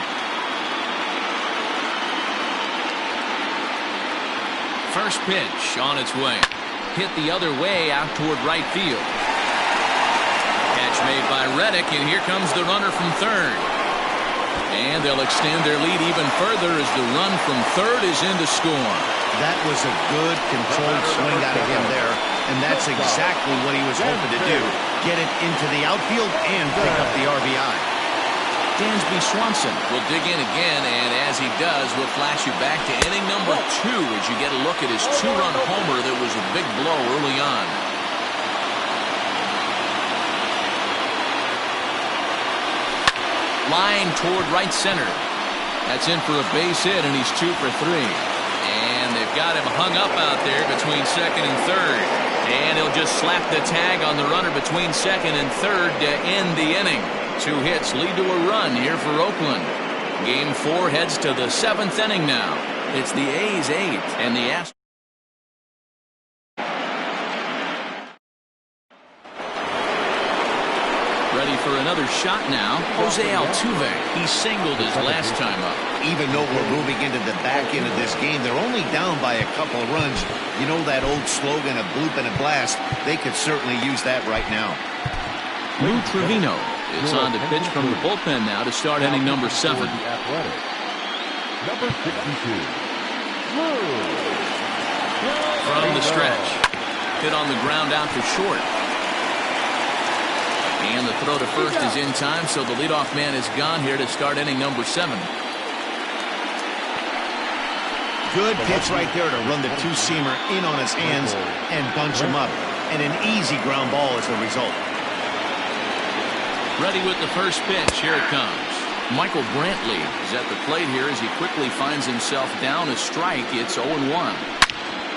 First pitch on its way. Hit the other way out toward right field. Catch made by Reddick, and here comes the runner from third. And they'll extend their lead even further as the run from third is in to score. That was a good controlled swing out of him there, and that's exactly what he was hoping to do. Get it into the outfield and pick up the RBI. Dansby Swanson will dig in again, and as he does, we'll flash you back to inning number 2 as you get a look at his 2-run homer that was a big blow early on. Line toward right center. That's in for a base hit, and he's 2 for 3. And they've got him hung up out there between second and third. And he'll just slap the tag on the runner between second and third to end the inning. 2 hits lead to a run here for Oakland. Game 4 heads to the 7th inning now. It's the A's 8th and the Astros. Ready for another shot now. Jose Altuve. He singled his last time up. Even though we're moving into the back end of this game, they're only down by a couple of runs. You know that old slogan, a bloop and a blast? They could certainly use that right now. Lou Trevino is on to pitch from the bullpen now to start inning number 7. Number 62. From the stretch. Hit on the ground out to short. And the throw to first is in time, so the leadoff man is gone here to start inning number 7. Good pitch right there to run the two-seamer in on his hands and bunch him up. And an easy ground ball as the result. Ready with the first pitch. Here it comes. Michael Brantley is at the plate here as he quickly finds himself down a strike. It's 0-1.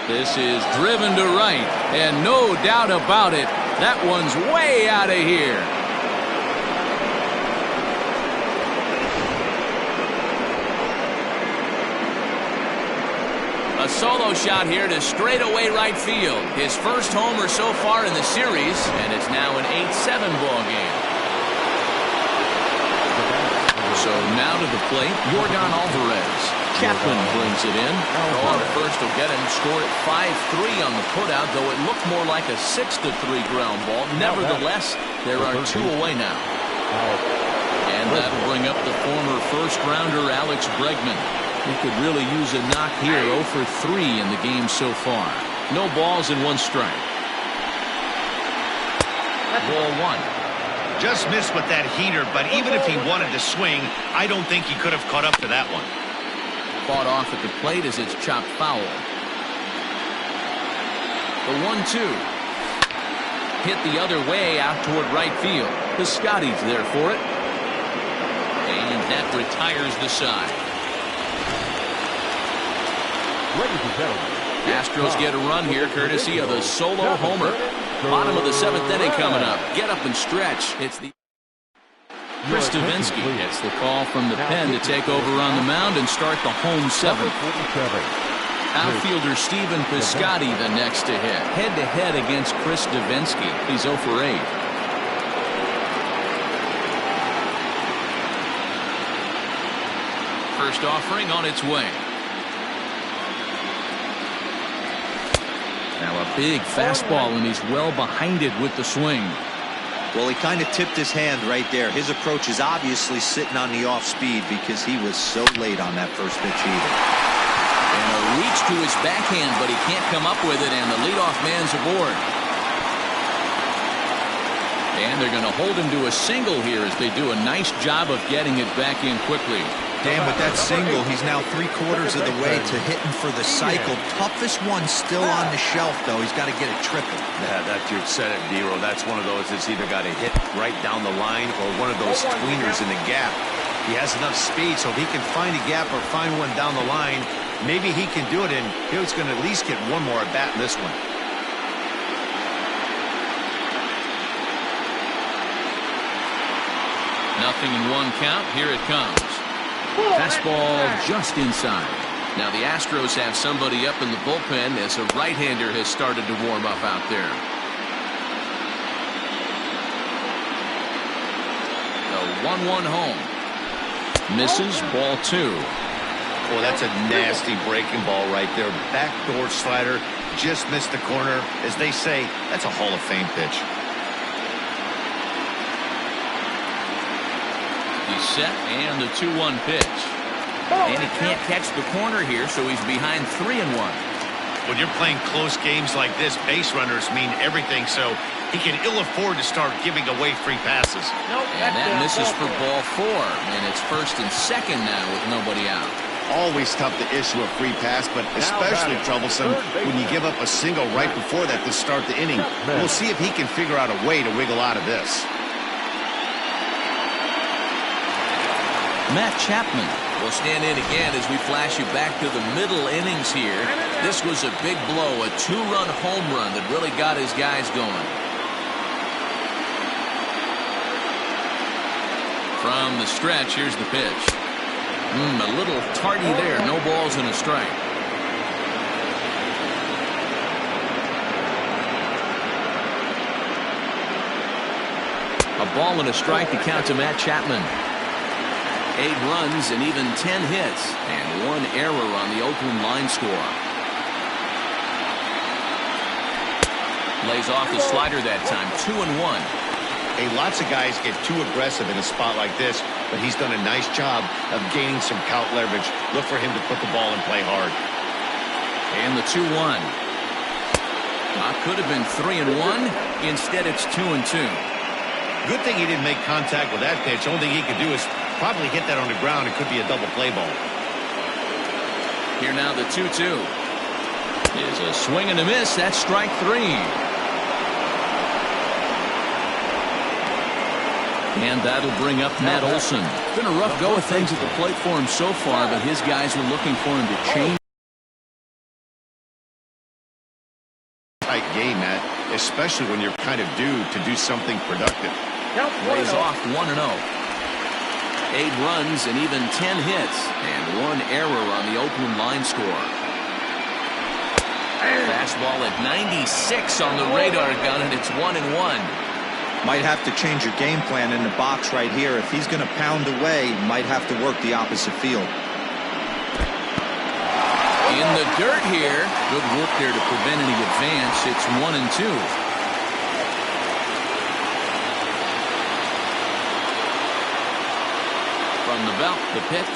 This is driven to right, and no doubt about it, that one's way out of here. A solo shot here to straightaway right field. His first homer so far in the series, and it's now an 8-7 ball game. So now to the plate, Yordan Alvarez. Chapman brings it in. Throw on first will get him scored at 5-3 on the putout, though it looked more like a 6-3 ground ball. Nevertheless, there are 2 away now. And that'll bring up the former first-rounder Alex Bregman. He could really use a knock here. 0 for 3 in the game so far. No balls and 1 strike. Ball 1. Just missed with that heater, but even if he wanted to swing, I don't think he could have caught up to that one. Fought off at the plate as it's chopped foul. The 1-2. Hit the other way out toward right field. Piscotty's there for it. And that retires the side. Ladies and gentlemen, Astros get a run here courtesy of the solo homer. Bottom of the 7th inning coming up. Get up and stretch. It's the Chris Davinsky gets the call from the pen to take over on the mound and start the home 7th. Outfielder Stephen Piscotty the next to hit. Head-to-head against Chris Davinsky. He's 0 for 8. First offering on its way. Now a big fastball, and he's well behind it with the swing. Well, he kind of tipped his hand right there. His approach is obviously sitting on the off speed because he was so late on that first pitch either. And a reach to his backhand, but he can't come up with it, and the leadoff man's aboard. And they're going to hold him to a single here as they do a nice job of getting it back in quickly. Dan, with that single, he's now 3/4 of the way to hitting for the cycle. Toughest one still on the shelf, though. He's got to get it triple. Yeah, that you said it, Dero. That's one of those that's either got to hit right down the line or one of those tweeners in the gap. He has enough speed, so if he can find a gap or find one down the line, maybe he can do it, and he's going to at least get one more at bat in this one. Nothing in one count. Here it comes. Fastball just inside. Now the Astros have somebody up in the bullpen as a right-hander has started to warm up out there. The 1-1 home. Misses, ball 2. Well, that's a nasty breaking ball right there. Backdoor slider, just missed the corner. As they say, that's a Hall of Fame pitch. He's set, and the 2-1 pitch. And he can't catch the corner here, so he's behind 3-1. When you're playing close games like this, base runners mean everything, so he can ill afford to start giving away free passes. And that misses for ball 4, and it's first and second now with nobody out. Always tough to issue a free pass, but especially troublesome when you give up a single right before that to start the inning. We'll see if he can figure out a way to wiggle out of this. Matt Chapman will stand in again as we flash you back to the middle innings here. This was a big blow, a 2-run home run that really got his guys going. From the stretch, here's the pitch. A little tardy there. No balls and a strike. A ball and a strike to count to Matt Chapman. 8 runs and even 10 hits, and 1 error on the Oakland line score. Lays off the slider that time. 2-1. Hey, lots of guys get too aggressive in a spot like this, but he's done a nice job of gaining some count leverage. Look for him to put the ball and play hard. And the 2-1. Could have been 3-1. Instead, it's 2-2. Good thing he didn't make contact with that pitch. Only thing he could do is probably hit that on the ground. It could be a double play ball. Here now the 2-2. Is a swing and a miss. That's strike 3. And that'll bring up Matt Olson. Been a rough go of things at the plate for him so far, but his guys are looking for him to change. Tight game, Matt, especially when you're kind of due to do something productive. Lays off 1-0. 8 runs and even 10 hits, and 1 error on the Oakland line score. Fastball at 96 on the radar gun, and it's 1-1. Might have to change your game plan in the box right here. If he's going to pound away, might have to work the opposite field. In the dirt here. Good work there to prevent any advance. It's 1-2. From the belt, the pitch.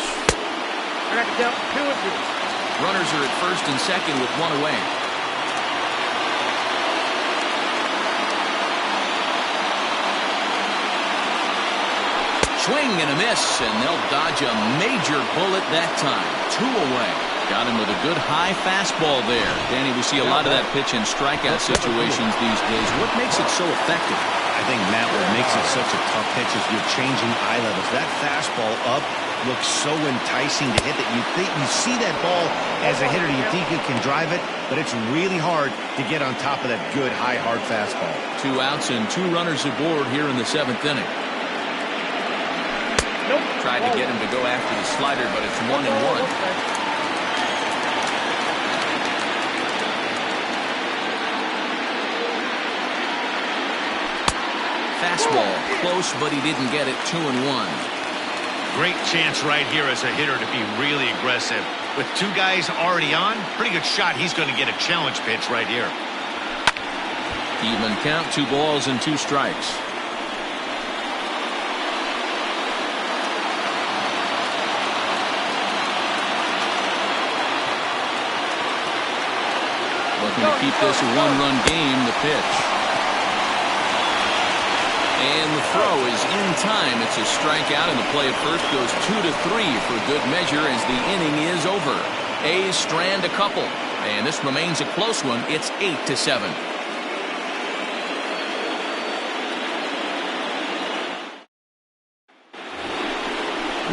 Runners are at first and second with 1 away. Swing and a miss, and they'll dodge a major bullet that time. 2 away. Got him with a good high fastball there. Danny, we see a lot of that pitch in strikeout situations these days. What makes it so effective? I think, Matt, what makes it such a tough pitch is you're changing eye levels. That fastball up looks so enticing to hit that you see that ball as a hitter, you think you can drive it, but it's really hard to get on top of that good, high, hard fastball. 2 outs and 2 runners aboard here in the 7th inning. Tried to get him to go after the slider, but it's 1-1. Fastball close, but he didn't get it. 2-1. Great chance right here as a hitter to be really aggressive. With 2 guys already on, pretty good shot. He's going to get a challenge pitch right here. Even count, 2 balls and 2 strikes. Looking to keep this a 1-run game, the pitch. And the throw is in time. It's a strikeout, and the play at first goes 2-3 for good measure as the inning is over. A's strand a couple, and this remains a close one. It's 8-7.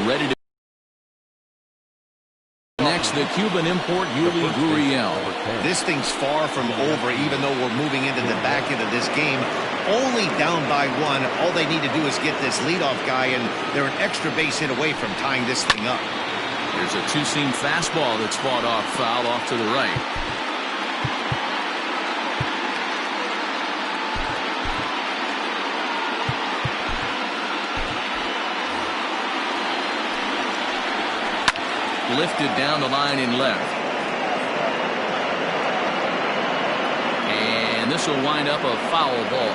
Ready to next, the Cuban import Yuli Gurriel. This thing's far from over, even though we're moving into the back end of this game. Only down by one. All they need to do is get this leadoff guy, and they're an extra base hit away from tying this thing up. There's a two-seam fastball that's fought off foul off to the right. Lifted down the line in left. And this will wind up a foul ball.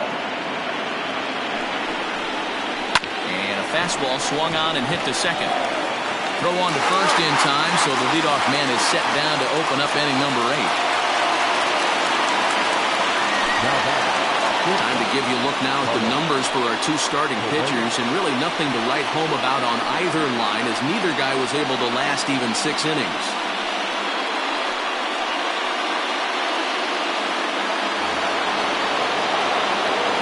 And a fastball swung on and hit to second. Throw on to first in time, so the leadoff man is set down to open up inning number 8. Time to give you a look now at the numbers for our two starting pitchers, and really nothing to write home about on either line, as neither guy was able to last even 6 innings.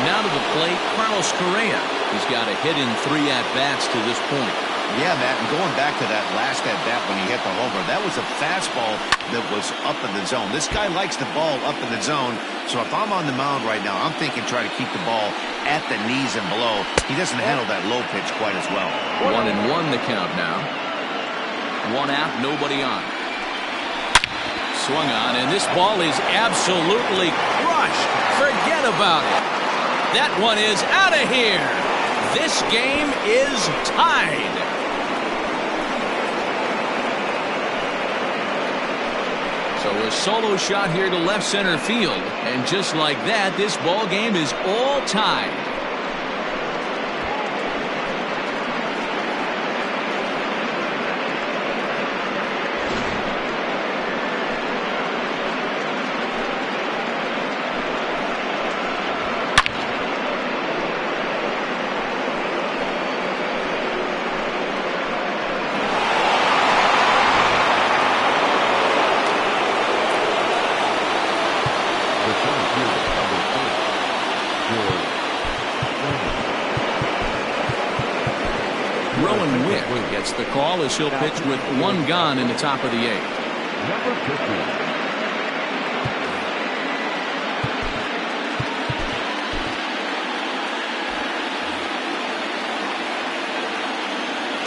Now to the plate, Carlos Correa. He's got a hit in 3 at-bats to this point. Yeah, Matt, and going back to that last at-bat when he hit the homer, that was a fastball that was up in the zone. This guy likes the ball up in the zone, so if I'm on the mound right now, I'm thinking try to keep the ball at the knees and below. He doesn't handle that low pitch quite as well. 1-1 the count now. 1 out, nobody on. Swung on, and this ball is absolutely crushed. Forget about it. That one is out of here. This game is tied. So a solo shot here to left center field. And just like that, this ball game is all tied. Gets the call as he'll pitch with 1 gone in the top of the 8th. Number 50.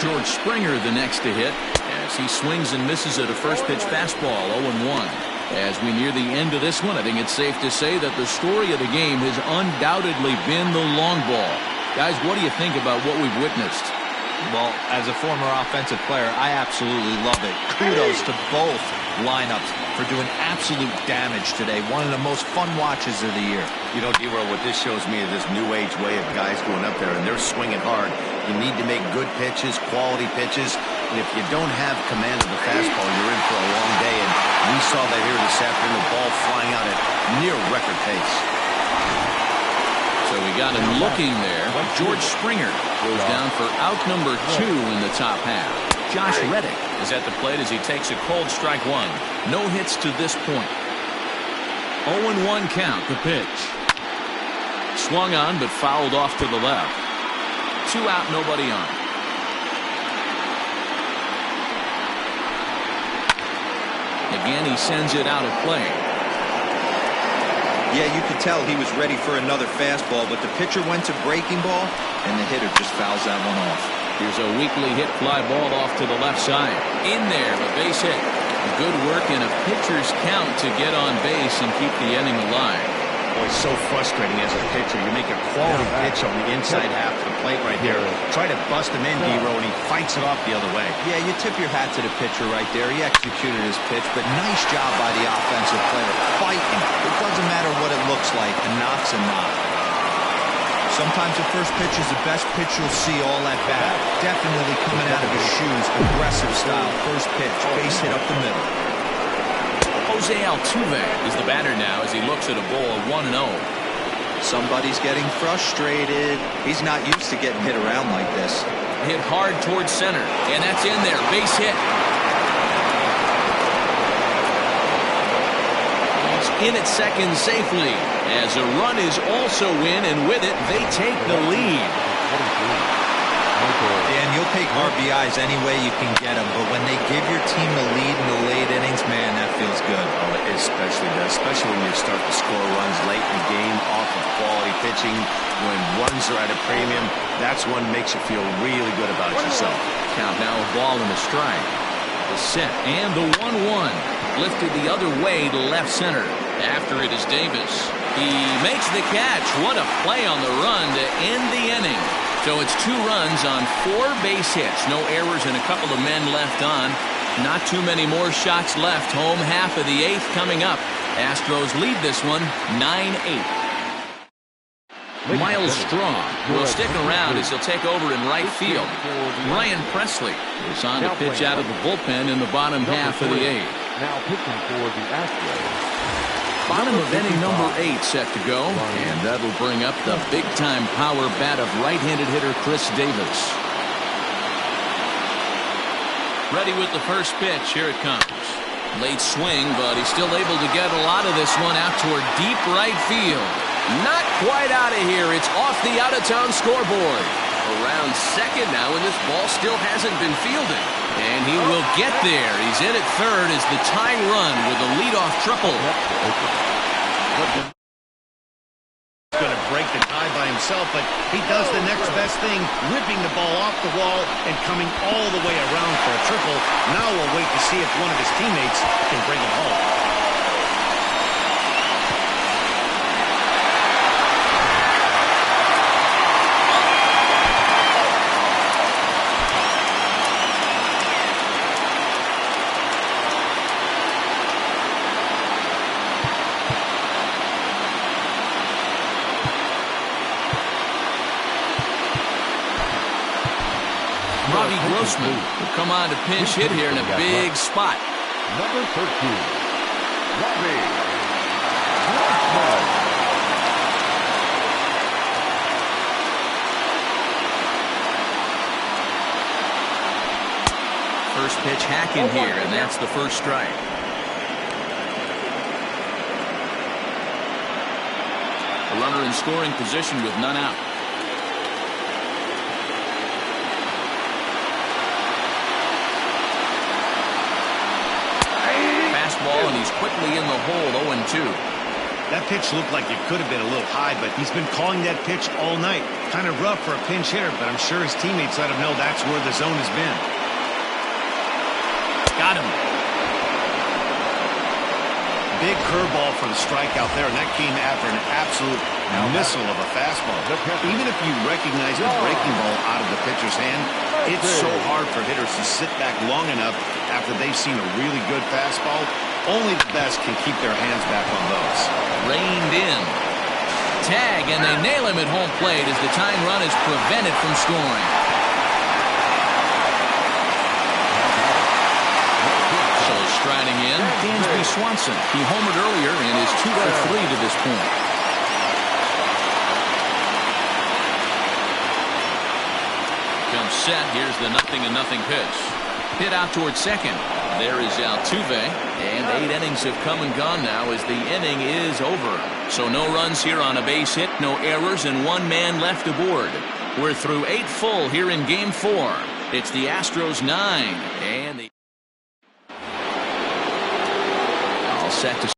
George Springer the next to hit as he swings and misses at a first pitch fastball. 0-1. As we near the end of this one, I think it's safe to say that the story of the game has undoubtedly been the long ball. Guys, what do you think about what we've witnessed? Well, as a former offensive player, I absolutely love it. Kudos to both lineups for doing absolute damage today. One of the most fun watches of the year. You know, D-Roll, what this shows me is this new age way of guys going up there and they're swinging hard. You need to make good pitches, quality pitches, and if you don't have command of the fastball, you're in for a long day, and we saw that here this afternoon, the ball flying out at near record pace. So we got him looking there. George Springer goes down for out number 2 in the top half. Josh Reddick is at the plate as he takes a cold strike 1. No hits to this point. 0-1 count, the pitch. Swung on but fouled off to the left. 2 out, nobody on. Again, he sends it out of play. Yeah, you could tell he was ready for another fastball, but the pitcher went to breaking ball, and the hitter just fouls that one off. Here's a weakly hit fly ball off to the left side. In there, a base hit. Good work in a pitcher's count to get on base and keep the inning alive. Boy, so frustrating as a pitcher. You make a quality pitch on the inside half of the plate right here. Try to bust him in, D-Roll, and he fights it off the other way. Yeah, you tip your hat to the pitcher right there. He executed his pitch, but nice job by the offensive player. Fighting. It doesn't matter what it looks like. A knock's a knock. Sometimes the first pitch is the best pitch you'll see all at bat. Definitely coming out of his shoes. Aggressive style. First pitch. Base hit up the middle. Jose Altuve is the batter now as he looks at a ball of 1-0. Somebody's getting frustrated. He's not used to getting hit around like this. Hit hard towards center, and that's in there. Base hit. He's in at second safely as a run is also in, and with it, they take the lead. Dan, you'll You'll take RBIs any way you can get them, but when they give your team the lead in the late innings, man, that feels good. Oh, it especially does, especially when you start to score runs late in the game off of quality pitching. When runs are at a premium, that's what makes you feel really good about yourself. Count now, a ball and a strike. The set and the 1-1. Lifted the other way to left center. After it is Davis. He makes the catch. What a play on the run to end the inning. So it's 2 runs on 4 base hits. No errors and a couple of men left on. Not too many more shots left. Home half of the 8th coming up. Astros lead this one 9-8. Miles Strong will stick around as he'll take over in right field. Ryan Presley is on to pitch out of the bullpen in the bottom half of the 8th. Now pitching for the Astros. Bottom of inning number 8 set to go, and that'll bring up the big-time power bat of right-handed hitter Chris Davis. Ready with the first pitch. Here it comes. Late swing, but he's still able to get a lot of this one out toward deep right field. Not quite out of here. It's off the out-of-town scoreboard. Around second now, and this ball still hasn't been fielded. And he will get there. He's in at third as the tying run with a leadoff triple. He's going to break the tie by himself, but he does the next best thing, ripping the ball off the wall and coming all the way around for a triple. Now we'll wait to see if one of his teammates can bring it home. Grossman will come on to pinch hit here in a big spot. Number 13, Robbie Grossman. First pitch hacking here, and that's the first strike. A runner in scoring position with none out. And he's quickly in the hole. 0-2. That pitch looked like it could have been a little high, but he's been calling that pitch all night. Kind of rough for a pinch hitter, but I'm sure his teammates let him know that's where the zone has been. Got him. Big curveball for the strikeout there, and that came after an absolute missile of a fastball. Even if you recognize the breaking ball out of the pitcher's hand, it's so hard for hitters to sit back long enough after they've seen a really good fastball. Only the best can keep their hands back on those. Reined in. Tag, and they nail him at home plate as the tying run is prevented from scoring. So striding in, Dansby Swanson. He homered earlier and is 2 for 3 to this point. Comes set. Here's the 0-0 pitch. Hit out towards second. There is Altuve, and 8 innings have come and gone now as the inning is over. So no runs here on a base hit, no errors, and 1 man left aboard. We're through 8 full here in Game 4. It's the Astros 9, and the all set to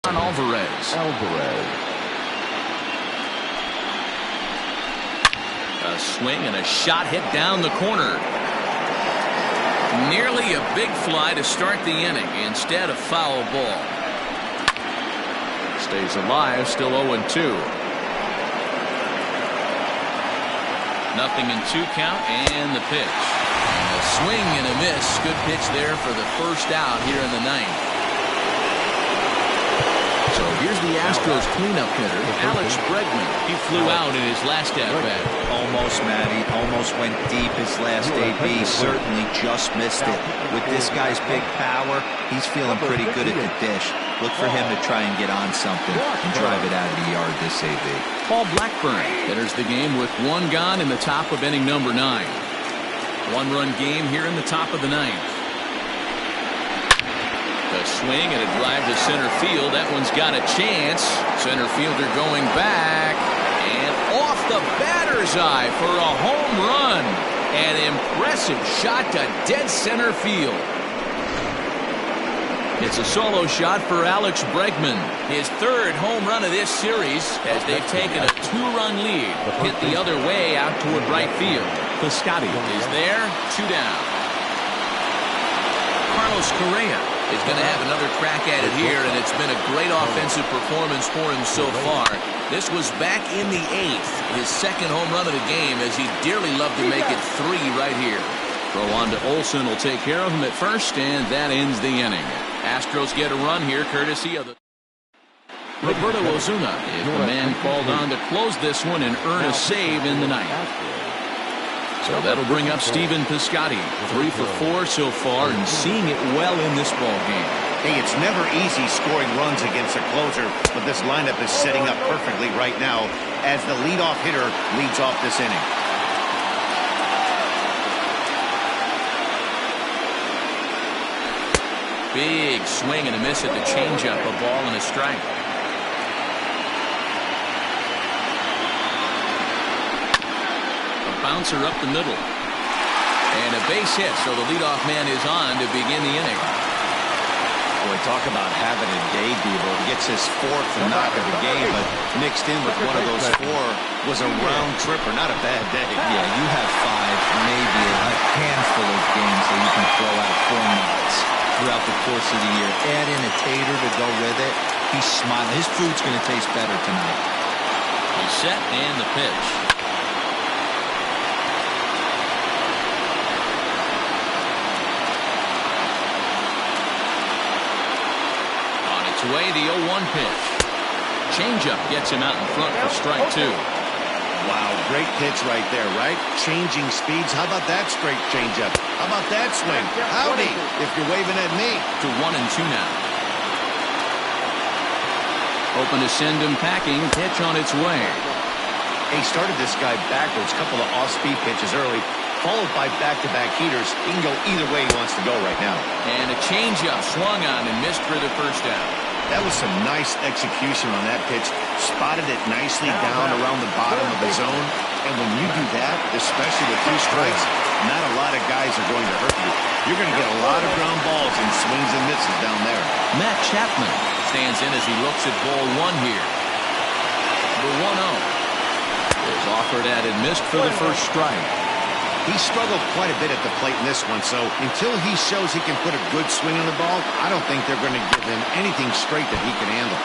Alvarez. A swing and a shot hit down the corner. Nearly a big fly to start the inning. Instead, a foul ball. Stays alive, still 0-2. 0-2 count, and the pitch. And a swing and a miss. Good pitch there for the first out here in the 9th. So here's the Astros cleanup hitter, Alex Bregman. He flew out in his last at-bat. Almost, Matty. Almost went deep his last AB. Certainly just missed it. With this guy's big power, he's feeling pretty good at the dish. Look for him to try and get on something and drive it out of the yard this AB. Paul Blackburn enters the game with 1 gone in the top of inning number 9. 1-run game here in the top of the 9th. A swing and a drive to center field. That one's got a chance. Center fielder going back and off the batter's eye for a home run. An impressive shot to dead center field. It's a solo shot for Alex Bregman. His third home run of this series as they've taken a 2-run lead. Hit the other way out toward right field. Piscotty is there, 2 down. Carlos Correa is going to have another crack at it here, and it's been a great offensive performance for him so far. This was back in the 8th, his second home run of the game, as he dearly loved to make it 3 right here. Throw on to Olsen will take care of him at first, and that ends the inning. Astros get a run here courtesy of the Roberto Ozuna is the man called on to close this one and earn a save in the ninth. So that'll bring up Stephen Piscotty, 3 for 4 so far and seeing it well in this ball game. Hey, it's never easy scoring runs against a closer, but this lineup is setting up perfectly right now as the leadoff hitter leads off this inning. Big swing and a miss at the changeup, a ball and a strike. A bouncer up the middle. And a base hit, so the leadoff man is on to begin the inning. Boy, talk about having a day, Devo. He gets his 4th knock of the game, but mixed in with one of those 4 was a round tripper. Not a bad day. Yeah, you have 5, maybe a handful of games that you can throw out 4 knocks throughout the course of the year. Add in a tater to go with it. He's smiling. His food's going to taste better tonight. He's set and the pitch. On its way, the 0-1 pitch. Changeup gets him out in front for strike 2. Wow, great pitch right there, right? Changing speeds. How about that straight changeup? How about that swing? Howdy, if you're waving at me. To 1-2 now. Open to send him packing. Pitch on its way. He started this guy backwards. Couple of off-speed pitches early, followed by back-to-back heaters. He can go either way he wants to go right now. And a changeup swung on and missed for the first down. That was some nice execution on that pitch. Spotted it nicely down around the bottom of the zone. And when you do that, especially with 2 strikes, not a lot of guys are going to hurt you. You're going to get a lot of ground balls and swings and misses down there. Matt Chapman stands in as he looks at ball 1 here. The 1-0 is offered at and missed for the first strike. He struggled quite a bit at the plate in this one, so until he shows he can put a good swing on the ball, I don't think they're going to give him anything straight that he can handle.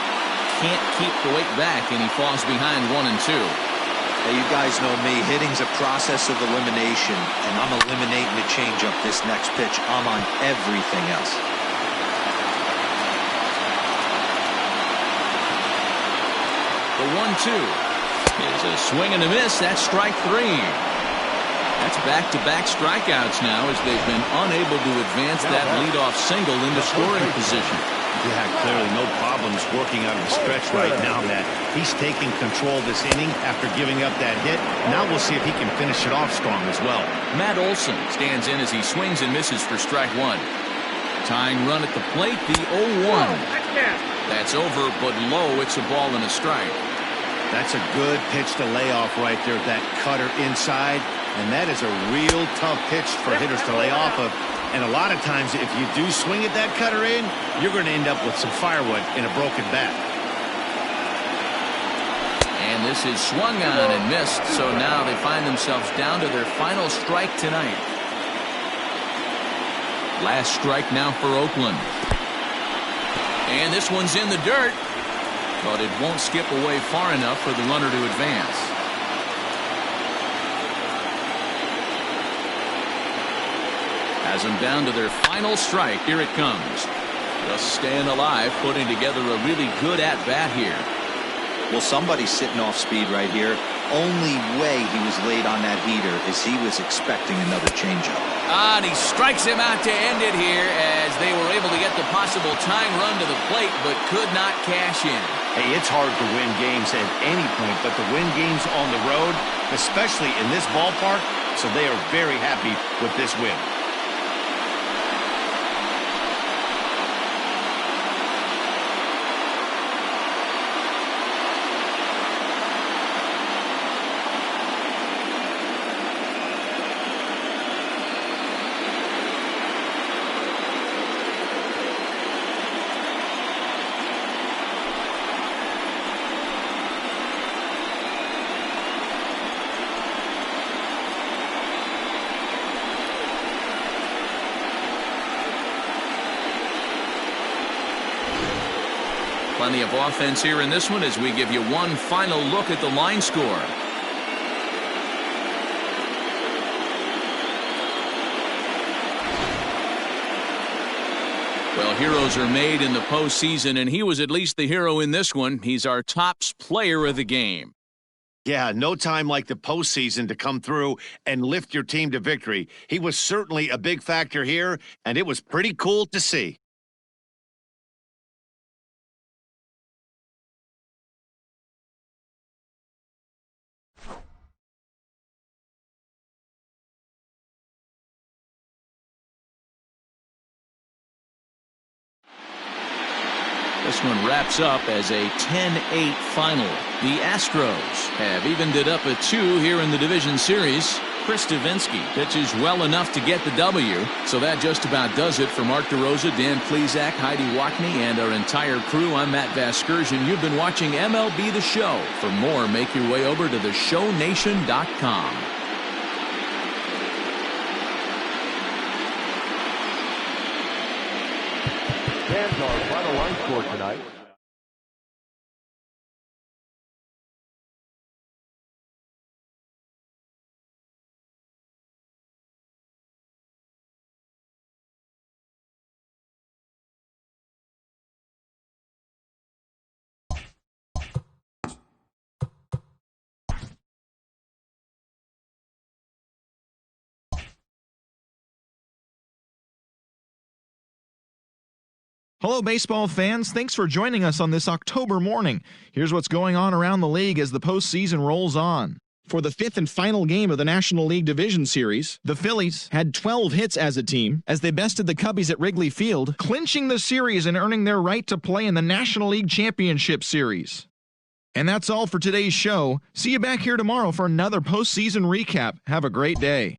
Can't keep the weight back, and he falls behind 1-2. Hey, you guys know me. Hitting's a process of elimination, and I'm eliminating the changeup this next pitch. I'm on everything else. The 1-2 is a swing and a miss. That's strike 3. That's back-to-back strikeouts now as they've been unable to advance that leadoff single into scoring position. Yeah, clearly no problems working out of the stretch right now, Matt. He's taking control this inning after giving up that hit. Now we'll see if he can finish it off strong as well. Matt Olson stands in as he swings and misses for strike 1. Tying run at the plate, the 0-1. That's over, but low. It's a ball and a strike. That's a good pitch to lay off right there, that cutter inside. And that is a real tough pitch for hitters to lay off of. And a lot of times, if you do swing at that cutter in, you're going to end up with some firewood in a broken bat. And this is swung on and missed, so now they find themselves down to their final strike tonight. Last strike now for Oakland. And this one's in the dirt, but it won't skip away far enough for the runner to advance. Has them down to their final strike. Here it comes. Just staying alive, putting together a really good at-bat here. Well, somebody's sitting off speed right here. Only way he was late on that heater is he was expecting another changeup. And he strikes him out to end it here as they were able to get the possible tying run to the plate, but could not cash in. Hey, it's hard to win games at any point, but to win games on the road, especially in this ballpark, so they are very happy with this win. Plenty of offense here in this one as we give you one final look at the line score. Well, heroes are made in the postseason, and he was at least the hero in this one. He's our top player of the game. Yeah, no time like the postseason to come through and lift your team to victory. He was certainly a big factor here, and it was pretty cool to see. This one wraps up as a 10-8 final. The Astros have evened it up at 2 here in the division series. Chris Davinsky pitches well enough to get the W. So that just about does it for Mark DeRosa, Dan Plesac, Heidi Wackney, and our entire crew. I'm Matt Vasgersian. You've been watching MLB The Show. For more, make your way over to theshownation.com. Stands our final line score tonight. Hello, baseball fans. Thanks for joining us on this October morning. Here's what's going on around the league as the postseason rolls on. For the fifth and final game of the National League Division Series, the Phillies had 12 hits as a team as they bested the Cubbies at Wrigley Field, clinching the series and earning their right to play in the National League Championship Series. And that's all for today's show. See you back here tomorrow for another postseason recap. Have a great day.